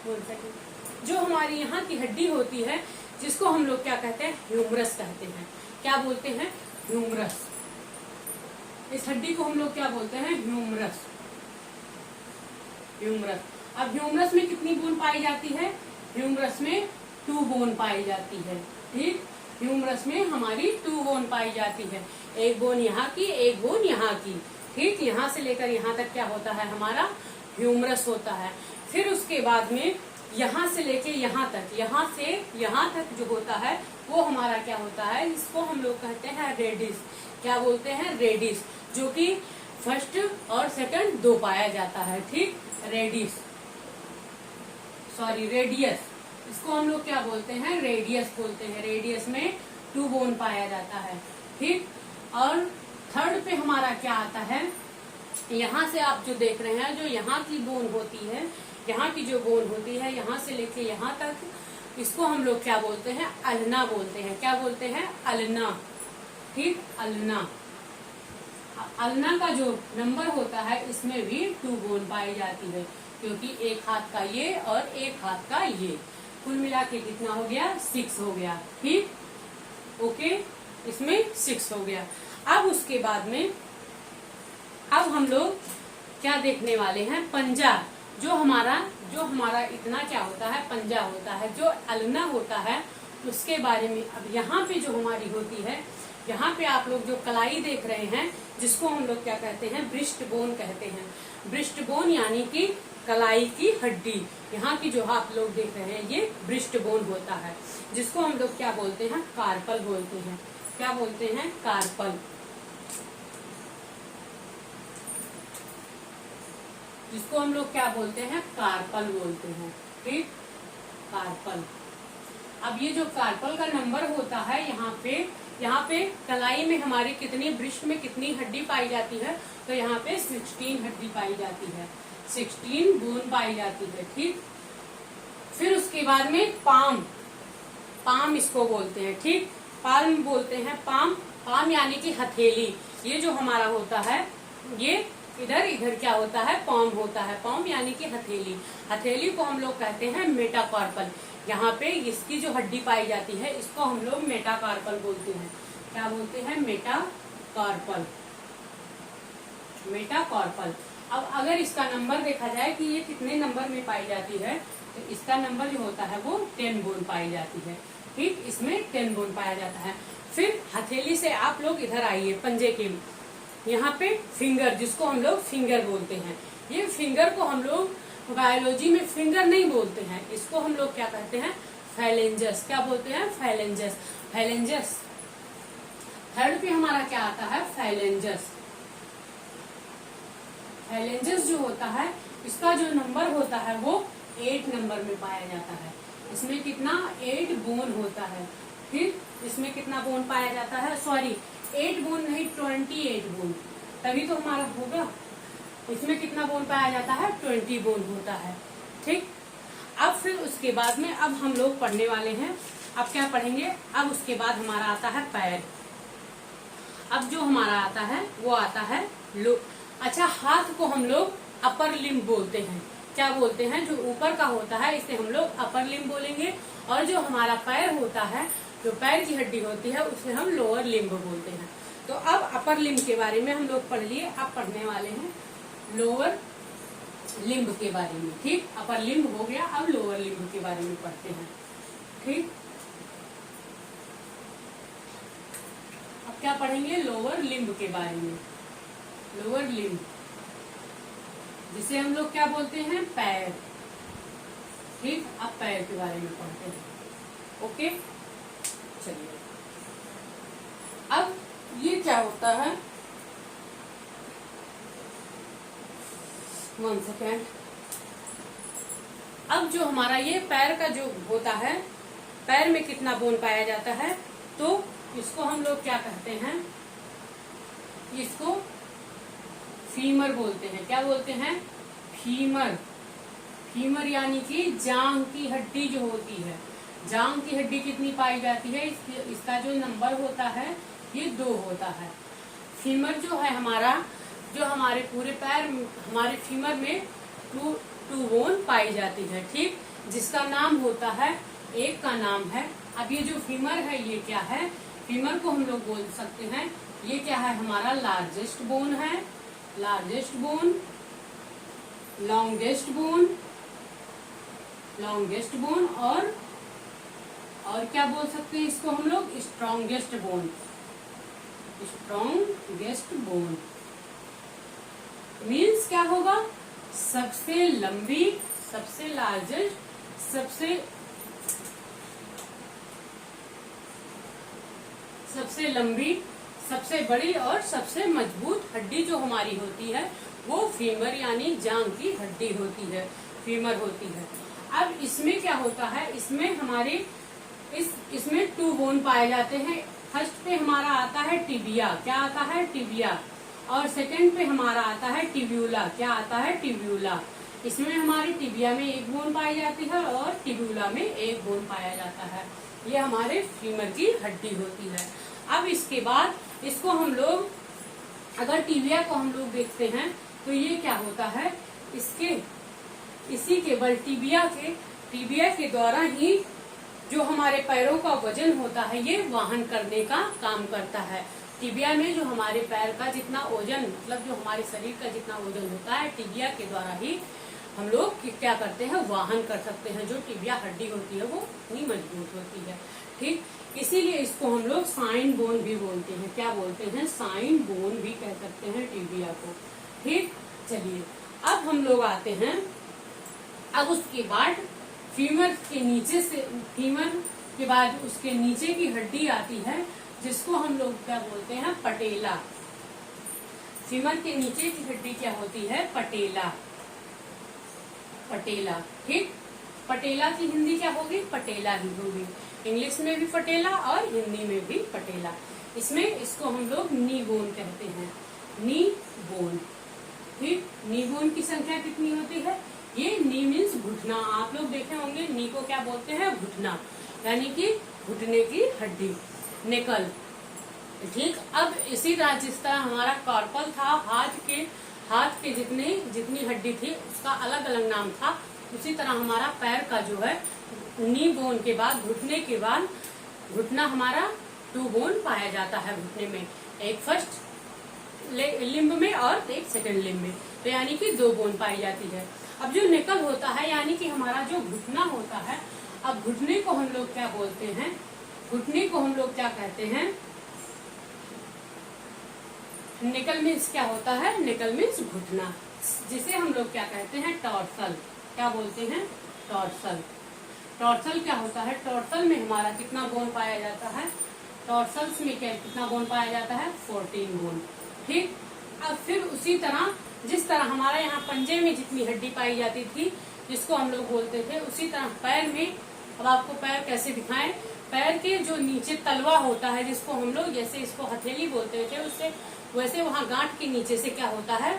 जो हमारी यहाँ की हड्डी होती है, जिसको हम लोग क्या कहते हैं? ह्यूमरस कहते हैं। क्या बोलते हैं? ह्यूमरस। इस हड्डी को हम लोग क्या बोलते हैं? ह्यूमरस। अब ह्यूमरस में कितनी बोन पाई जाती है? ह्यूमरस में 2 बोन पाई जाती है, ठीक। ह्यूमरस में हमारी 2 बोन पाई जाती है। 1 बोन यहाँ की, 1 बोन यहाँ की, ठीक। यहाँ से लेकर यहाँ तक क्या होता है? हमारा ह्यूमरस होता है। फिर उसके बाद में यहाँ से लेके यहाँ तक, यहाँ से यहाँ तक जो होता है वो हमारा क्या होता है? इसको हम लोग कहते हैं रेडिस। क्या बोलते हैं? रेडिस, जो कि फर्स्ट और सेकंड 2 पाया जाता है, ठीक। रेडियस। इसको हम लोग क्या बोलते हैं? रेडियस बोलते हैं। रेडियस में 2 बोन पाया जाता है, ठीक। और थर्ड पे हमारा क्या आता है? यहाँ से आप जो देख रहे हैं, जो यहाँ की बोन होती है, यहाँ की जो बोन होती है, यहाँ से लेके यहाँ तक, इसको हम लोग क्या बोलते हैं? अल्ना बोलते हैं। क्या बोलते हैं? अल्ना, ठीक। अल्ना का जो नंबर होता है इसमें भी 2 बोन पाई जाती है, क्योंकि एक हाथ का ये और एक हाथ का ये, कुल मिला के कितना हो गया? 6 हो गया, ठीक। ओके, इसमें 6 हो गया। अब उसके बाद में अब हम लोग क्या देखने वाले हैं? पंजा। जो हमारा इतना क्या होता है, पंजा होता है, जो अल्ना होता है उसके बारे में। अब यहाँ पे जो हमारी होती है, यहाँ पे आप लोग जो कलाई देख रहे हैं, जिसको हम लोग क्या कहते हैं, ब्रिस्ट बोन कहते हैं। ब्रिस्ट बोन यानी कि कलाई की हड्डी, यहाँ की जो आप लोग देख रहे हैं ये ब्रिस्ट बोन होता है, जिसको हम लोग क्या बोलते हैं, कार्पल बोलते हैं। क्या बोलते हैं, कार्पल। जिसको हम लोग क्या बोलते हैं, कार्पल बोलते हैं। ठीक, कार्पल। अब ये जो कार्पल का नंबर होता है, यहाँ पे कलाई में हमारे कितनी, ब्रिस्ट में कितनी हड्डी पाई जाती है, तो यहाँ पे 16 हड्डी पाई जाती है, 16 बोन पाई जाती है। ठीक, फिर उसके बाद में पाम इसको बोलते हैं। ठीक, पाल्म बोलते हैं, पाम यानी कि हथेली। ये जो हमारा होता है, ये इधर क्या होता है, पॉम होता है। पॉम यानी कि हथेली। हथेली को हम लोग कहते हैं मेटाकार्पल। यहाँ पे इसकी जो हड्डी पाई जाती है, इसको हम लोग मेटाकार्पल बोलते हैं। क्या बोलते हैं, मेटाकार्पल। मेटाकार्पल। अब अगर इसका नंबर देखा जाए कि ये कितने नंबर में पाई जाती है, तो इसका नंबर जो होता है वो 10 बोन पाई जाती है। ठीक, इसमें 10 बोन पाया जाता है। फिर हथेली से आप लोग इधर आइए, पंजे के यहाँ पे फिंगर, जिसको हम लोग फिंगर बोलते हैं। ये फिंगर को हम लोग बायोलॉजी में फिंगर नहीं बोलते हैं, इसको हम लोग क्या कहते हैं, फैलेंजस। क्या बोलते हैं, फैलेंजस। फैलेंजस। थर्ड पे हमारा क्या आता है, फैलेंजस। फैलेंजस जो होता है, इसका जो नंबर होता है वो 8 नंबर में पाया जाता है। इसमें कितना, 8 बोन होता है। फिर इसमें कितना बोन पाया जाता है, सॉरी 8 बोन नहीं, 28 बोन, तभी तो हमारा होगा। इसमें कितना बोन पाया जाता है, 20 बोन होता है। ठीक, अब फिर उसके बाद में अब हम लोग पढ़ने वाले हैं। अब क्या पढ़ेंगे, अब उसके बाद हमारा आता है पैर। अब जो हमारा आता है वो आता है अच्छा, हाथ को हम लोग अपर लिम्ब बोलते हैं। क्या बोलते हैं, जो ऊपर का होता है इसे हम लोग अपर लिम्ब बोलेंगे, और जो हमारा पैर होता है, जो पैर की हड्डी होती है, उसे हम लोअर लिम्ब बोलते हैं। तो अब अपर लिम्ब के बारे में हम लोग पढ़ लिए, अब पढ़ने वाले हैं लोअर लिम्ब के बारे में। ठीक, अपर लिम्ब हो गया, अब लोअर लिम्ब के बारे में पढ़ते हैं। ठीक, अब क्या पढ़ेंगे, लोअर लिम्ब के बारे में। लोअर लिम्ब, जिसे हम लोग क्या बोलते हैं, पैर। ठीक, अब पैर के बारे में पढ़ते हैं। ओके, चलिए। अब ये क्या होता है, 1 सेकेंड। अब जो हमारा ये पैर का जो होता है, पैर में कितना बोन पाया जाता है, तो इसको हम लोग क्या कहते हैं, इसको फीमर बोलते हैं। क्या बोलते हैं, फीमर। फीमर यानी कि जांघ की हड्डी जो होती है। जांघ की हड्डी कितनी पाई जाती है, इसका जो नंबर होता है ये 2 होता है। फीमर जो है हमारा, जो हमारे पूरे पैर, हमारे फीमर में 2 बोन पाई जाती है। ठीक, जिसका नाम होता है, एक का नाम है, अब ये जो फीमर है ये क्या है, फीमर को हम लोग बोल सकते हैं, ये क्या है, हमारा लार्जेस्ट बोन है, largest bone, longest bone, longest bone, और क्या बोल सकते हैं इसको हम लोग, strongest bone, strongest bone. Means क्या होगा, सबसे लंबी, सबसे लार्जेस्ट, सबसे लंबी, सबसे बड़ी और सबसे मजबूत हड्डी जो हमारी होती है वो फीमर यानी जांघ की हड्डी होती है, फीमर होती है। अब इसमें क्या होता है, इसमें हमारे इसमें 2 बोन पाए जाते हैं। फर्स्ट पे हमारा आता है टिबिया। क्या आता है, टिबिया। और सेकंड पे हमारा आता है टिब्यूला। क्या आता है, टिब्यूला। इसमें हमारी टिबिया में 1 बोन पाई जाती है और टिब्यूला में 1 बोन पाया जाता है। ये हमारे फीमर की हड्डी होती है। अब इसके बाद इसको हम लोग, अगर टिबिया को हम लोग देखते हैं तो ये क्या होता है, इसी के बल टिबिया के द्वारा ही जो हमारे पैरों का वजन होता है ये वहन करने का काम करता है। टिबिया में जो हमारे पैर का जितना वजन, मतलब जो हमारे शरीर का जितना वजन होता है, टिबिया के द्वारा ही हम लोग क्या करते हैं, वाहन कर सकते हैं। जो टिबिया हड्डी होती है वो इतनी मजबूत होती है। ठीक, इसीलिए इसको हम लोग साइन बोन भी बोलते हैं। क्या बोलते हैं, साइन बोन भी कह सकते हैं टिबिया को। ठीक, चलिए अब हम लोग आते हैं, अब उसके बाद फीमर के नीचे से, फीमर के बाद उसके नीचे की हड्डी आती है जिसको हम लोग क्या बोलते हैं, पटेला। फीमर के नीचे की हड्डी क्या होती है, पटेला, पटेला। ठीक, पटेला की हिंदी क्या होगी, पटेला ही होगी। इंग्लिश में भी पटेला और हिंदी में भी पटेला। इसमें इसको हम लोग नी बोन कहते हैं, नी बोन। ठीक, नी बोन की संख्या कितनी होती है, ये नी मीन्स घुटना। आप लोग देखे होंगे नी को क्या बोलते हैं, घुटना, यानी कि घुटने की हड्डी, नेकल। ठीक, अब इसी तरह जिस तरह हमारा कार्पल था, हाथ के जितनी हड्डी थी उसका अलग अलग नाम था, उसी तरह हमारा पैर का जो है नी बोन के बाद, घुटने के बाद, घुटना हमारा 2 बोन पाया जाता है घुटने में, एक फर्स्ट लिम्ब में और एक सेकंड लिम्ब में, तो यानी कि 2 बोन पाई जाती है। अब जो नेकल होता है यानी कि हमारा जो घुटना होता है, अब घुटने को हम लोग क्या बोलते हैं, घुटने को हम लोग क्या कहते हैं, नेकल मीन्स क्या होता है, नेकल मीन्स घुटना, जिसे हम लोग क्या कहते हैं, टॉर्सल। क्या बोलते हैं, टॉर्सल। टॉर्सल क्या होता है, टॉर्सल में हमारा कितना बोन पाया जाता है, टॉर्सल्स में क्या कितना बोन पाया जाता है, 14 बोन। ठीक, अब फिर उसी तरह जिस तरह हमारा यहाँ पंजे में जितनी हड्डी पाई जाती थी जिसको हम लोग बोलते थे, उसी तरह पैर में, अब आपको पैर कैसे दिखाएं, पैर के जो नीचे तलवा होता है जिसको हम लोग, जैसे इसको हथेली बोलते थे, उससे वैसे वहाँ गांठ के नीचे से क्या होता है,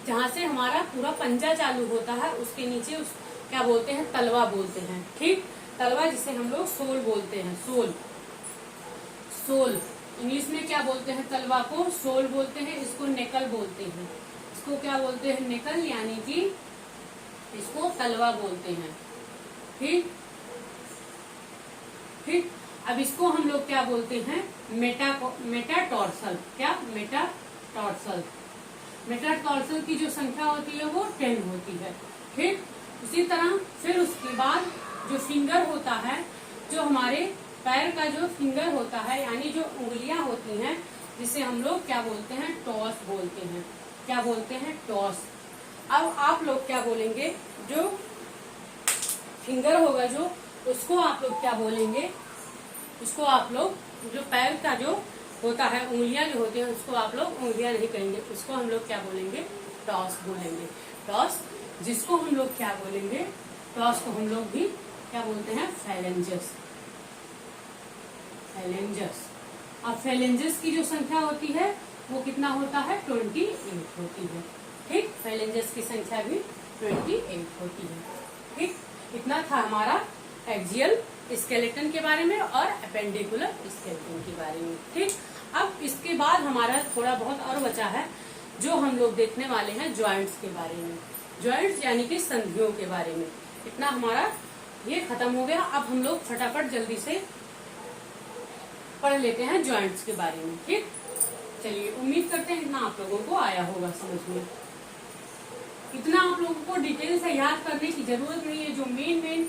जहाँ से हमारा पूरा पंजा चालू होता है उसके नीचे उस क्या बोलते हैं, तलवा बोलते हैं। ठीक, तलवा जिसे हम लोग सोल बोलते हैं, सोल। सोल इंग्लिश में क्या बोलते हैं, तलवा को सोल बोलते हैं, इसको नेकल बोलते हैं। इसको क्या बोलते हैं, नेकल, यानी कि इसको तलवा बोलते हैं। ठीक, ठीक, अब इसको हम लोग क्या बोलते हैं, मेटाटॉर्सल। क्या, मेटाटॉर्सल। मेटाटॉर्सल की जो संख्या होती है वो 10 होती है। ठीक, उसी तरह फिर उसके बाद जो फिंगर होता है, जो हमारे पैर का जो फिंगर होता है, यानी जो उंगलियां होती हैं, जिसे हम लोग क्या बोलते हैं, टॉस बोलते हैं। क्या बोलते हैं, टॉस। अब आप लोग क्या बोलेंगे, जो फिंगर होगा जो, उसको आप लोग क्या बोलेंगे, उसको आप लोग, जो पैर का जो होता है, उंगलियां जो होती हैं, उसको आप लोग उंगलियां नहीं कहेंगे, उसको हम लोग क्या बोलेंगे, टॉस बोलेंगे। टॉस, जिसको हम लोग क्या बोलेंगे, टॉस को हम लोग भी क्या बोलते हैं, फैलेंजस। फैलेंजस। अब फैलेंजस की जो संख्या होती है वो कितना होता है, 28 होती है। ठीक, फैलेंजस की संख्या भी 28 होती है। ठीक, इतना था हमारा एक्सियल स्केलेटन के बारे में और अपेंडिकुलर स्केलेटन के बारे में। ठीक, अब इसके बाद हमारा थोड़ा बहुत और बचा है, जो हम लोग देखने वाले हैं जॉइंट्स के बारे में। जॉइंट्स यानी कि संधियों के बारे में। इतना हमारा ये खत्म हो गया। अब हम लोग फटाफट जल्दी से पढ़ लेते हैं जॉइंट्स के बारे में। ठीक, चलिए, उम्मीद करते हैं इतना आप लोगों को आया होगा समझ में। इतना आप लोगों को डिटेल से याद करने की जरूरत नहीं है। जो मेन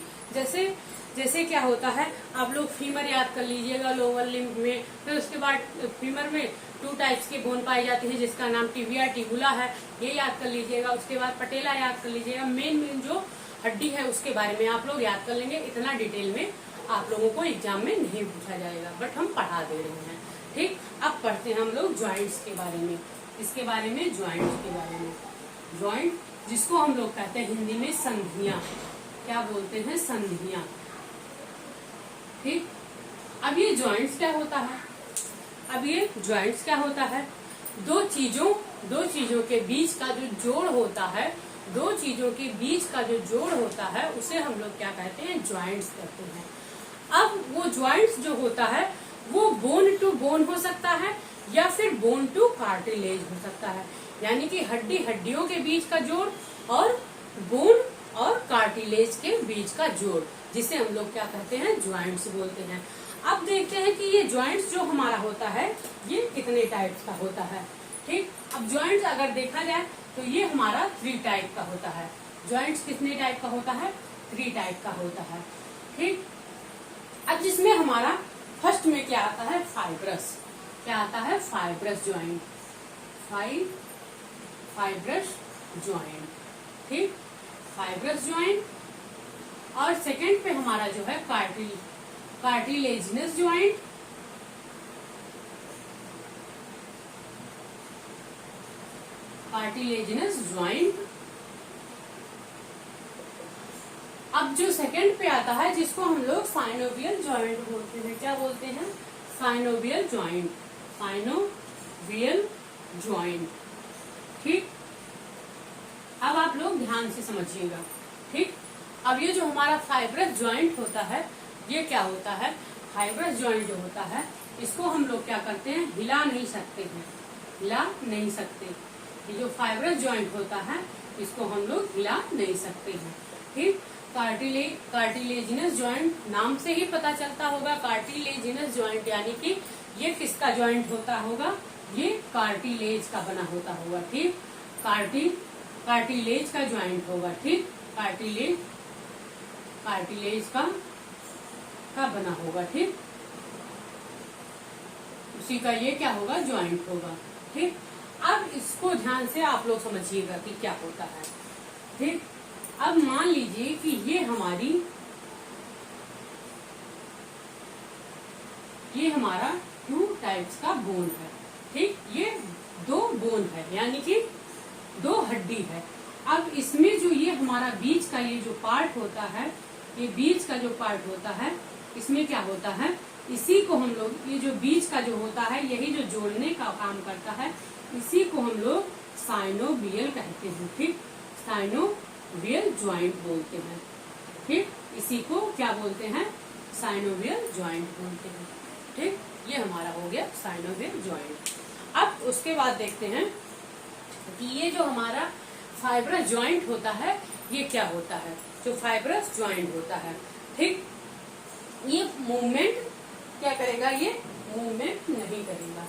जैसे क्या होता है, आप लोग फीमर याद कर लीजिएगा लोअर लिम्ब में, फिर उसके बाद फीमर में 2 टाइप्स के बोन पाई जाती है जिसका नाम टिबिया टिबुला है, ये याद कर लीजिएगा। उसके बाद पटेला याद कर लीजिएगा। मेन जो हड्डी है उसके बारे में आप लोग याद कर लेंगे। इतना डिटेल में आप लोगों को एग्जाम में नहीं पूछा जाएगा, बट हम पढ़ा दे रहे हैं। ठीक, अब पढ़ते हैं हम लोग ज्वाइंट्स के बारे में। इसके बारे में, ज्वाइंट्स के बारे में, ज्वाइंट जिसको हम लोग कहते हैं हिंदी में संधियां। क्या बोलते हैं, संधियां। ठीक, अब ये ज्वाइंट्स क्या होता है, अब ये ज्वाइंट्स क्या होता है, दो चीजों के बीच का जो जोड़ होता है, दो चीजों के बीच का जो जोड़ होता है उसे हम लोग क्या कहते हैं, ज्वाइंट्स कहते हैं। अब वो ज्वाइंट्स जो होता है वो बोन टू बोन हो सकता है या फिर बोन टू कार्टिलेज हो सकता है, यानी कि हड्डियों के बीच का जोड़ और बोन और कार्टिलेज के बीच का जोड़, जिसे हम लोग क्या कहते हैं, ज्वाइंट्स बोलते हैं। अब देखते हैं कि ये ज्वाइंट्स जो हमारा होता है ये कितने टाइप्स का होता है। ठीक, अब ज्वाइंट्स अगर देखा जाए तो ये हमारा 3 टाइप का होता है। ज्वाइंट्स कितने टाइप का होता है? 3 टाइप का होता है। ठीक, अब जिसमें हमारा फर्स्ट में क्या आता है? फाइब्रस। क्या आता है? Fibrous joint. Fibrous joint. ठीक, फाइब्रस ज्वाइंट। और सेकंड पे हमारा जो है कार्टिलेजिनस ज्वाइंट। Cartilaginous joint. अब जो सेकंड पे आता है जिसको हम लोग साइनोवियल ज्वाइंट बोलते हैं, क्या बोलते हैं? Synovial joint. Synovial joint. ठीक, अब आप लोग ध्यान से समझिएगा। ठीक, अब ये जो हमारा फाइब्रस ज्वाइंट होता है, ये क्या होता है? फाइब्रस ज्वाइंट जो होता है इसको हम लोग क्या करते हैं? हिला नहीं सकते हैं। हिला नहीं सकते। ये जो फाइब्रस ज्वाइंट होता है इसको हम लोग हिला नहीं सकते हैं। ठीक, कार्टिलेजिनस ज्वाइंट नाम से ही पता चलता होगा। कार्टिलेजिनस ज्वाइंट यानी कि ये किसका ज्वाइंट होता होगा? ये कार्टिलेज का बना होता होगा। ठीक, कार्टिलेज का ज्वाइंट होगा। ठीक, कार्टिलेज का बना होगा। ठीक, उसी का ये क्या होगा? ज्वाइंट होगा। ठीक, अब इसको ध्यान से आप लोग समझिएगा कि क्या होता है। ठीक, अब मान लीजिए कि ये हमारा 2 टाइप्स का बोन है। ठीक, ये 2 बोन है यानी कि 2 हड्डी है। अब इसमें जो ये हमारा बीच का ये जो पार्ट होता है, ये बीच का जो पार्ट होता है, इसमें क्या होता है? इसी को हम लोग, ये जो बीच का जो होता है, यही जो जोड़ने का काम करता है, इसी को हम लोग साइनोवियल कहते हैं। ठीक, साइनोवियल ज्वाइंट बोलते हैं। ठीक, इसी को क्या बोलते हैं? साइनोवियल ज्वाइंट बोलते हैं। ठीक, ये हमारा हो गया साइनोवियल ज्वाइंट। अब उसके बाद देखते हैं कि ये जो हमारा फाइब्रस ज्वाइंट होता है ये क्या होता है? जो फाइब्रस ज्वाइंट होता है, ठीक, ये मूवमेंट क्या करेगा? ये मूवमेंट नहीं करेगा।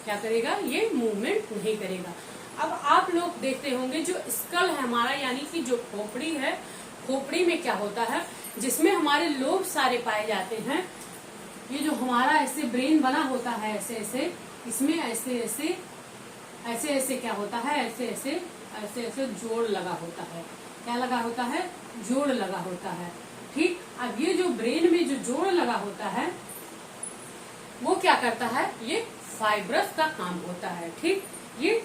क्या करेगा? ये मूवमेंट नहीं करेगा। अब आप लोग देखते होंगे जो स्कल है हमारा, यानी कि जो खोपड़ी है, खोपड़ी में क्या होता है? जिसमें हमारे लोब सारे पाए जाते हैं। ये जो हमारा ऐसे ब्रेन बना होता है, ऐसे ऐसे, इसमें ऐसे ऐसे ऐसे ऐसे क्या होता है? ऐसे ऐसे ऐसे ऐसे जोड़ लगा होता है। क्या लगा होता है? जोड़ लगा होता है। ठीक, अब ये जो ब्रेन में जो जोड़ लगा होता है वो क्या करता है? ये फाइब्रस का काम होता है। ठीक, ये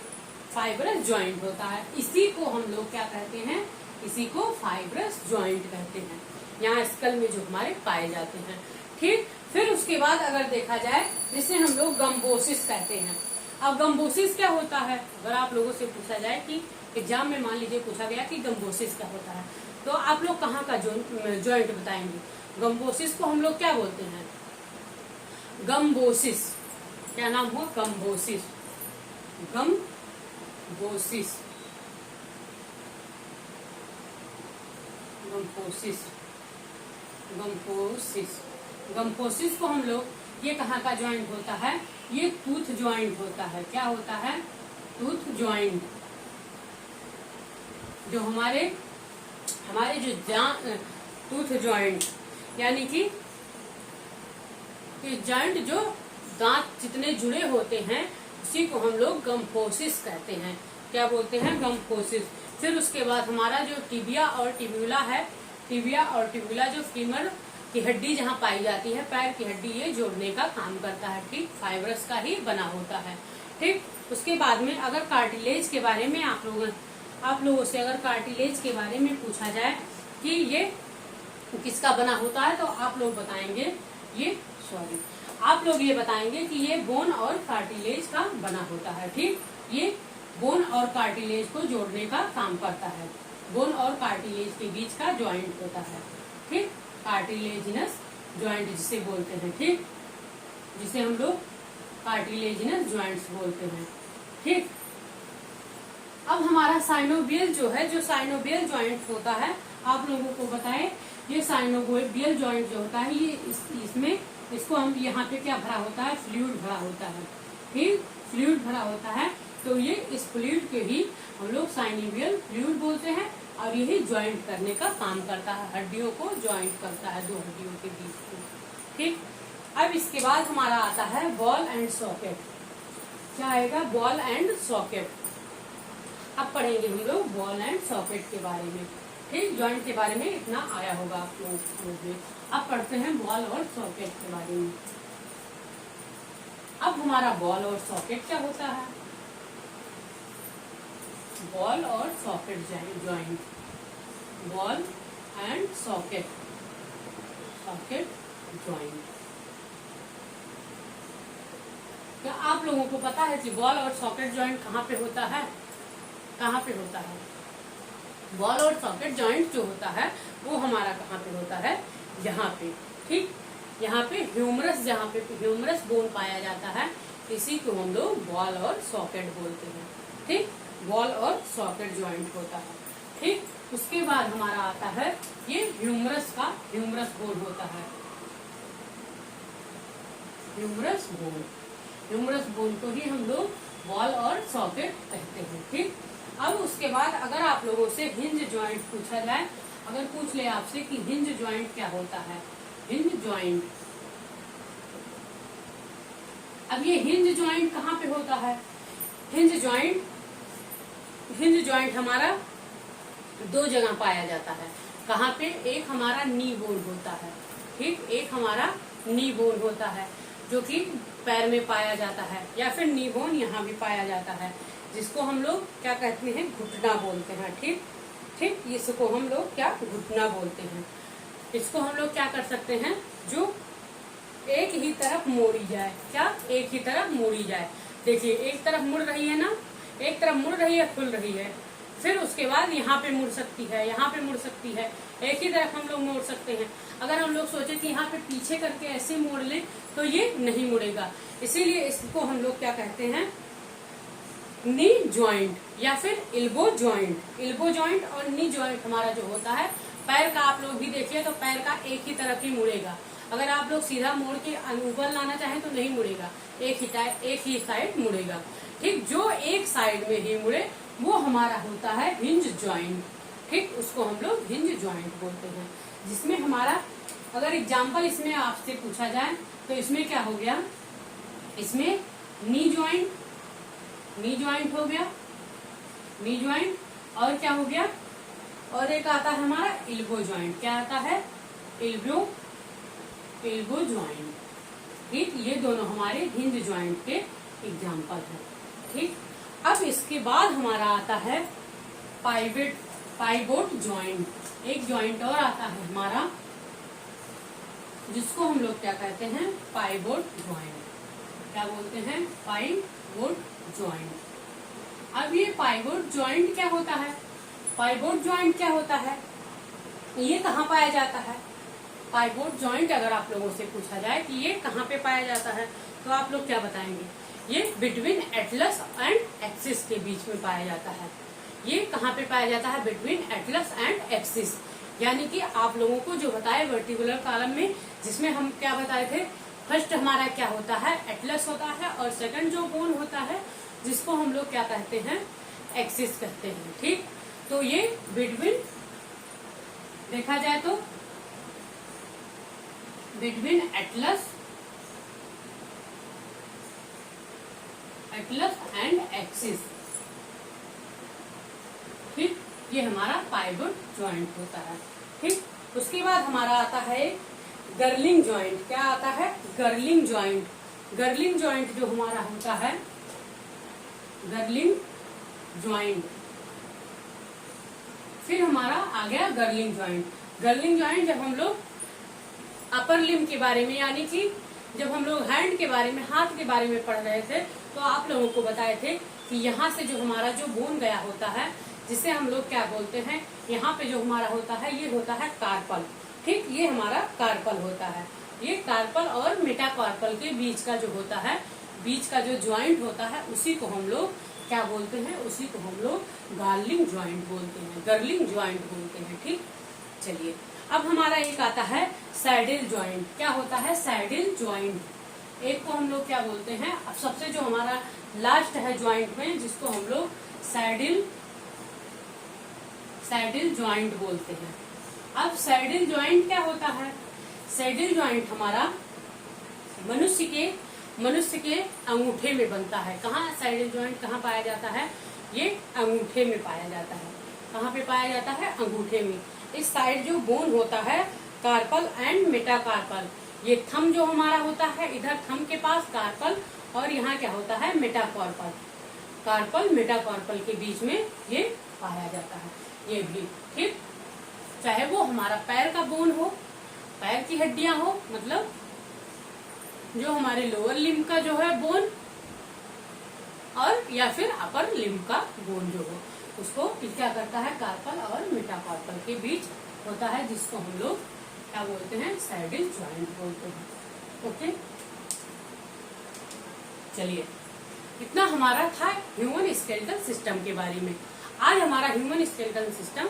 फाइब्रस ज्वाइंट होता है। इसी को हम लोग क्या कहते हैं? इसी को फाइब्रस ज्वाइंट कहते हैं। यहाँ स्कल में जो हमारे पाए जाते हैं। ठीक, फिर उसके बाद अगर देखा जाए जिसे हम लोग गम्बोसिस कहते हैं। अब गम्बोसिस क्या होता है? अगर आप लोगों से पूछा जाए कि एग्जाम में मान लीजिए पूछा गया कि गम्बोसिस क्या होता है, तो आप लोग कहाँ का ज्वाइंट बताएंगे? गम्बोसिस को हम लोग क्या बोलते हैं? गम्बोसिस। क्या नाम हुआ? गम्बोसिस। गम्बोसिस। गम्बोसिस। गम्बोसिस। गम्बोसिस को हम लोग, ये कहाँ का ज्वाइंट होता है? ये टूथ ज्वाइंट होता है। क्या होता है? Tooth joint. जो हमारे जो टूथ ज्वाइंट यानी कि ज्वाइंट जो दांत जितने जुड़े होते हैं उसी को हम लोग गम्बोसिस कहते हैं। क्या बोलते हैं? गम्बोसिस। फिर उसके बाद हमारा जो टिबिया और टिब्यूला है, टिबिया और टिब्यूला जो फीमर की हड्डी जहाँ पाई जाती है, पैर की हड्डी, ये जोड़ने का काम करता है। ठीक, फाइब्रस का ही बना होता है। ठीक, उसके बाद में अगर कार्टिलेज के बारे में आप लोगों से अगर कार्टिलेज के बारे में पूछा जाए कि ये किसका बना होता है, तो आप लोग बताएंगे आप लोग ये बताएंगे कि ये बोन और कार्टिलेज का बना होता है। ठीक, ये बोन और कार्टिलेज को जोड़ने का काम करता है। बोन और कार्टिलेज के बीच का ज्वाइंट होता है। ठीक, कार्टिलेजिनस ज्वाइंट जिसे बोलते हैं। ठीक, जिसे हम लोग कार्टिलेजिनस ज्वाइंट्स बोलते हैं। ठीक, अब हमारा साइनोवियल जो है, जो साइनोवियल ज्वाइंट होता है, आप लोगों को बताएं, ये साइनोवियल ज्वाइंट जो होता है, ये इसमें इसको हम यहाँ पे क्या भरा होता है? फ्लूइड भरा होता है। ठीक, फ्लूइड भरा होता है, तो ये इस फ्लूइड के ही हम लोग साइनोवियल फ्लूइड बोलते हैं और यही ज्वाइंट करने का काम करता है, हड्डियों को ज्वाइंट करता है दो हड्डियों के बीच को। ठीक, अब इसके बाद हमारा आता है बॉल एंड सॉकेट। क्या आएगा? Ball and socket. अब पढ़ेंगे हम लोग बॉल एंड सॉकेट के बारे में। ठीक, ज्वाइंट के बारे में इतना आया होगा आप लोगों को। अब पढ़ते हैं बॉल और सॉकेट के बारे में। अब हमारा बॉल और सॉकेट क्या होता है? बॉल और socket joint, ball and socket, socket joint. क्या आप लोगों को पता है कि बॉल और सॉकेट ज्वाइंट कहाँ पे होता है? कहाँ पे होता है? बॉल और सॉकेट ज्वाइंट जो होता है वो हमारा कहाँ पे होता है? यहाँ पे। ठीक, यहाँ पे ह्यूमरस, जहाँ पे ह्यूमरस बोन पाया जाता है, इसी को हम लोग बॉल और सॉकेट बोलते हैं। ठीक, बॉल और सॉकेट ज्वाइंट होता है। ठीक, उसके बाद हमारा आता है ये ह्यूमरस का, ह्यूमरस बोन होता है, ह्यूमरस बोन। ह्यूमरस बोन को ही हम लोग बॉल और सॉकेट कहते हैं। ठीक, अब उसके बाद अगर आप लोगों से हिंज ज्वाइंट पूछा जाए, अगर पूछ ले आपसे कि हिंज ज्वाइंट क्या होता है? हिंज ज्वाइंट, अब ये हिंज ज्वाइंट कहाँ पे होता है? हिंज ज्वाइंट हमारा दो जगह पाया जाता है। कहाँ पे? एक हमारा नी बोन होता है। ठीक, एक हमारा नी बोन होता है जो कि पैर में पाया जाता है, या फिर नी बोन यहाँ भी पाया जाता है, जिसको हम लोग क्या कहते हैं? घुटना बोलते हैं। ठीक, ठीक, इसको हम लोग क्या? घुटना बोलते हैं। इसको हम लोग क्या कर सकते हैं? जो एक ही तरफ मोड़ी जाए। क्या? एक ही तरफ मोड़ी जाए। देखिए, एक तरफ मुड़ रही है ना, एक तरफ मुड़ रही है, खुल रही है, फिर उसके बाद यहाँ पे मुड़ सकती है, यहाँ पे मुड़ सकती है, एक ही तरफ हम लोग मोड़ सकते हैं। अगर हम लोग सोचे कि यहाँ पे पीछे करके ऐसे मोड़ ले तो ये नहीं मुड़ेगा, इसीलिए इसको हम लोग क्या कहते हैं? नी ज्वाइंट या फिर इल्बो ज्वाइंट। इल्बो ज्वाइंट और नी ज्वाइंट हमारा जो होता है, पैर का आप लोग भी देखिए तो पैर का एक ही तरफ ही मुड़ेगा। अगर आप लोग सीधा मोड़ के ऊपर लाना चाहें तो नहीं मुड़ेगा, एक ही साइड मुड़ेगा। ठीक, जो एक साइड में ही मुड़े वो हमारा होता है हिंज ज्वाइंट। ठीक, उसको हम लोग हिंज ज्वाइंट बोलते हैं। जिसमें हमारा अगर एग्जाम्पल इसमें आपसे पूछा जाए तो इसमें क्या हो गया? इसमें नी ज्वाइंट, नी ज्वाइंट हो गया, नी ज्वाइंट, और क्या हो गया? और एक आता है हमारा इल्बो ज्वाइंट। क्या आता है? Ilbo joint. ठीक, ये दोनों हमारे हिंज ज्वाइंट के एग्जाम्पल हैं। ठीक, अब इसके बाद हमारा आता है पाइवोट ज्वाइंट। एक ज्वाइंट और आता है हमारा जिसको हम लोग क्या कहते हैं? Pivot joint. क्या बोलते हैं? Pivot joint. अब ये पाइवोट ज्वाइंट क्या होता है? पाइवोट ज्वाइंट क्या होता है? ये कहाँ पाया जाता है? पाइवोट ज्वाइंट अगर आप लोगों से पूछा जाए कि ये कहाँ पे पाया जाता है तो आप लोग क्या बताएंगे? ये बिटवीन एटलस एंड एक्सिस के बीच में पाया जाता है। ये कहाँ पे पाया जाता है? Between Atlas and axis. यानी कि आप लोगों को जो बताए वर्टिकुलर कॉलम में, जिसमें हम क्या बताए थे? फर्स्ट हमारा क्या होता है? एटलस होता है, और सेकंड जो बोन होता है जिसको हम लोग क्या कहते हैं? एक्सिस कहते हैं। ठीक, तो ये बिटवीन देखा जाए तो बिटवीन एटलस एंड एक्सिस। ठीक, ये हमारा पाइवोट ज्वाइंट होता है। ठीक, उसके बाद हमारा आता है गर्लिंग ज्वाइंट। क्या आता है? Girling joint. गर्लिंग ज्वाइंट जो हमारा होता है, गर्लिंग ज्वाइंट। फिर हमारा आ गया गर्लिंग ज्वाइंट। गर्लिंग ज्वाइंट जब हम लोग अपर लिम्ब के बारे में, यानी कि जब हम लोग हैंड के बारे में, हाथ के बारे में पढ़ रहे थे, तो आप लोगों को बताए थे कि यहाँ से जो हमारा जो बोन गया होता है, जिसे हम लोग क्या बोलते हैं? यहाँ पे जो हमारा होता है ये होता है कार्पल। ठीक, ये हमारा कार्पल होता है। ये कार्पल और मेटाकार्पल के बीच का जो होता है, बीच का जो ज्वाइंट होता है, उसी को हम लोग क्या बोलते हैं? उसी को हम लोग गार्लिंग ज्वाइंट बोलते हैं, गर्लिंग ज्वाइंट बोलते हैं। ठीक, चलिए अब हमारा एक आता है सैडल ज्वाइंट। क्या होता है? Saddle joint. एक को हम लोग क्या बोलते हैं? अब सबसे जो हमारा लास्ट है ज्वाइंट में, जिसको हम लोग सैडल ज्वाइंट बोलते हैं। अब सैडल ज्वाइंट क्या होता है? सैडल ज्वाइंट हमारा मनुष्य के अंगूठे में बनता है। कहाँ सैडल ज्वाइंट कहाँ पाया जाता है? ये अंगूठे में पाया जाता है। कहाँ पे पाया जाता है? अंगूठे में। इस साइड जो बोन होता है कार्पल एंड मेटाकार्पल, ये थंब जो हमारा होता है, इधर थंब के पास कार्पल और यहाँ क्या होता है? मेटाकार्पल। कार्पल मेटाकार्पल के बीच में ये पाया जाता है। ये भी ठीक, चाहे वो हमारा पैर का बोन हो, पैर की हड्डियां हो, मतलब जो हमारे लोअर लिम्ब का जो है बोन, और या फिर अपर लिम्ब का बोन जो हो, उसको क्या करता है? कार्पल और मेटाकार्पल के बीच होता है, जिसको हम लोग क्या बोलते हैं? सैडल ज्वाइंट बोलते हैं। ओके, चलिए, इतना हमारा था ह्यूमन स्केलेटल सिस्टम के बारे में। आज हमारा ह्यूमन स्केलेटल सिस्टम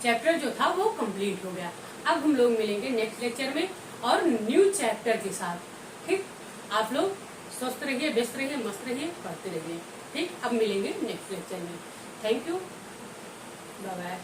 चैप्टर जो था वो कंप्लीट हो गया। अब हम लोग मिलेंगे नेक्स्ट लेक्चर में और न्यू चैप्टर के साथ। ठीक, आप लोग स्वस्थ रहिए, व्यस्त रहिए, मस्त रहिए, पढ़ते रहिए। ठीक, अब मिलेंगे नेक्स्ट लेक्चर में। Thank you, bye bye.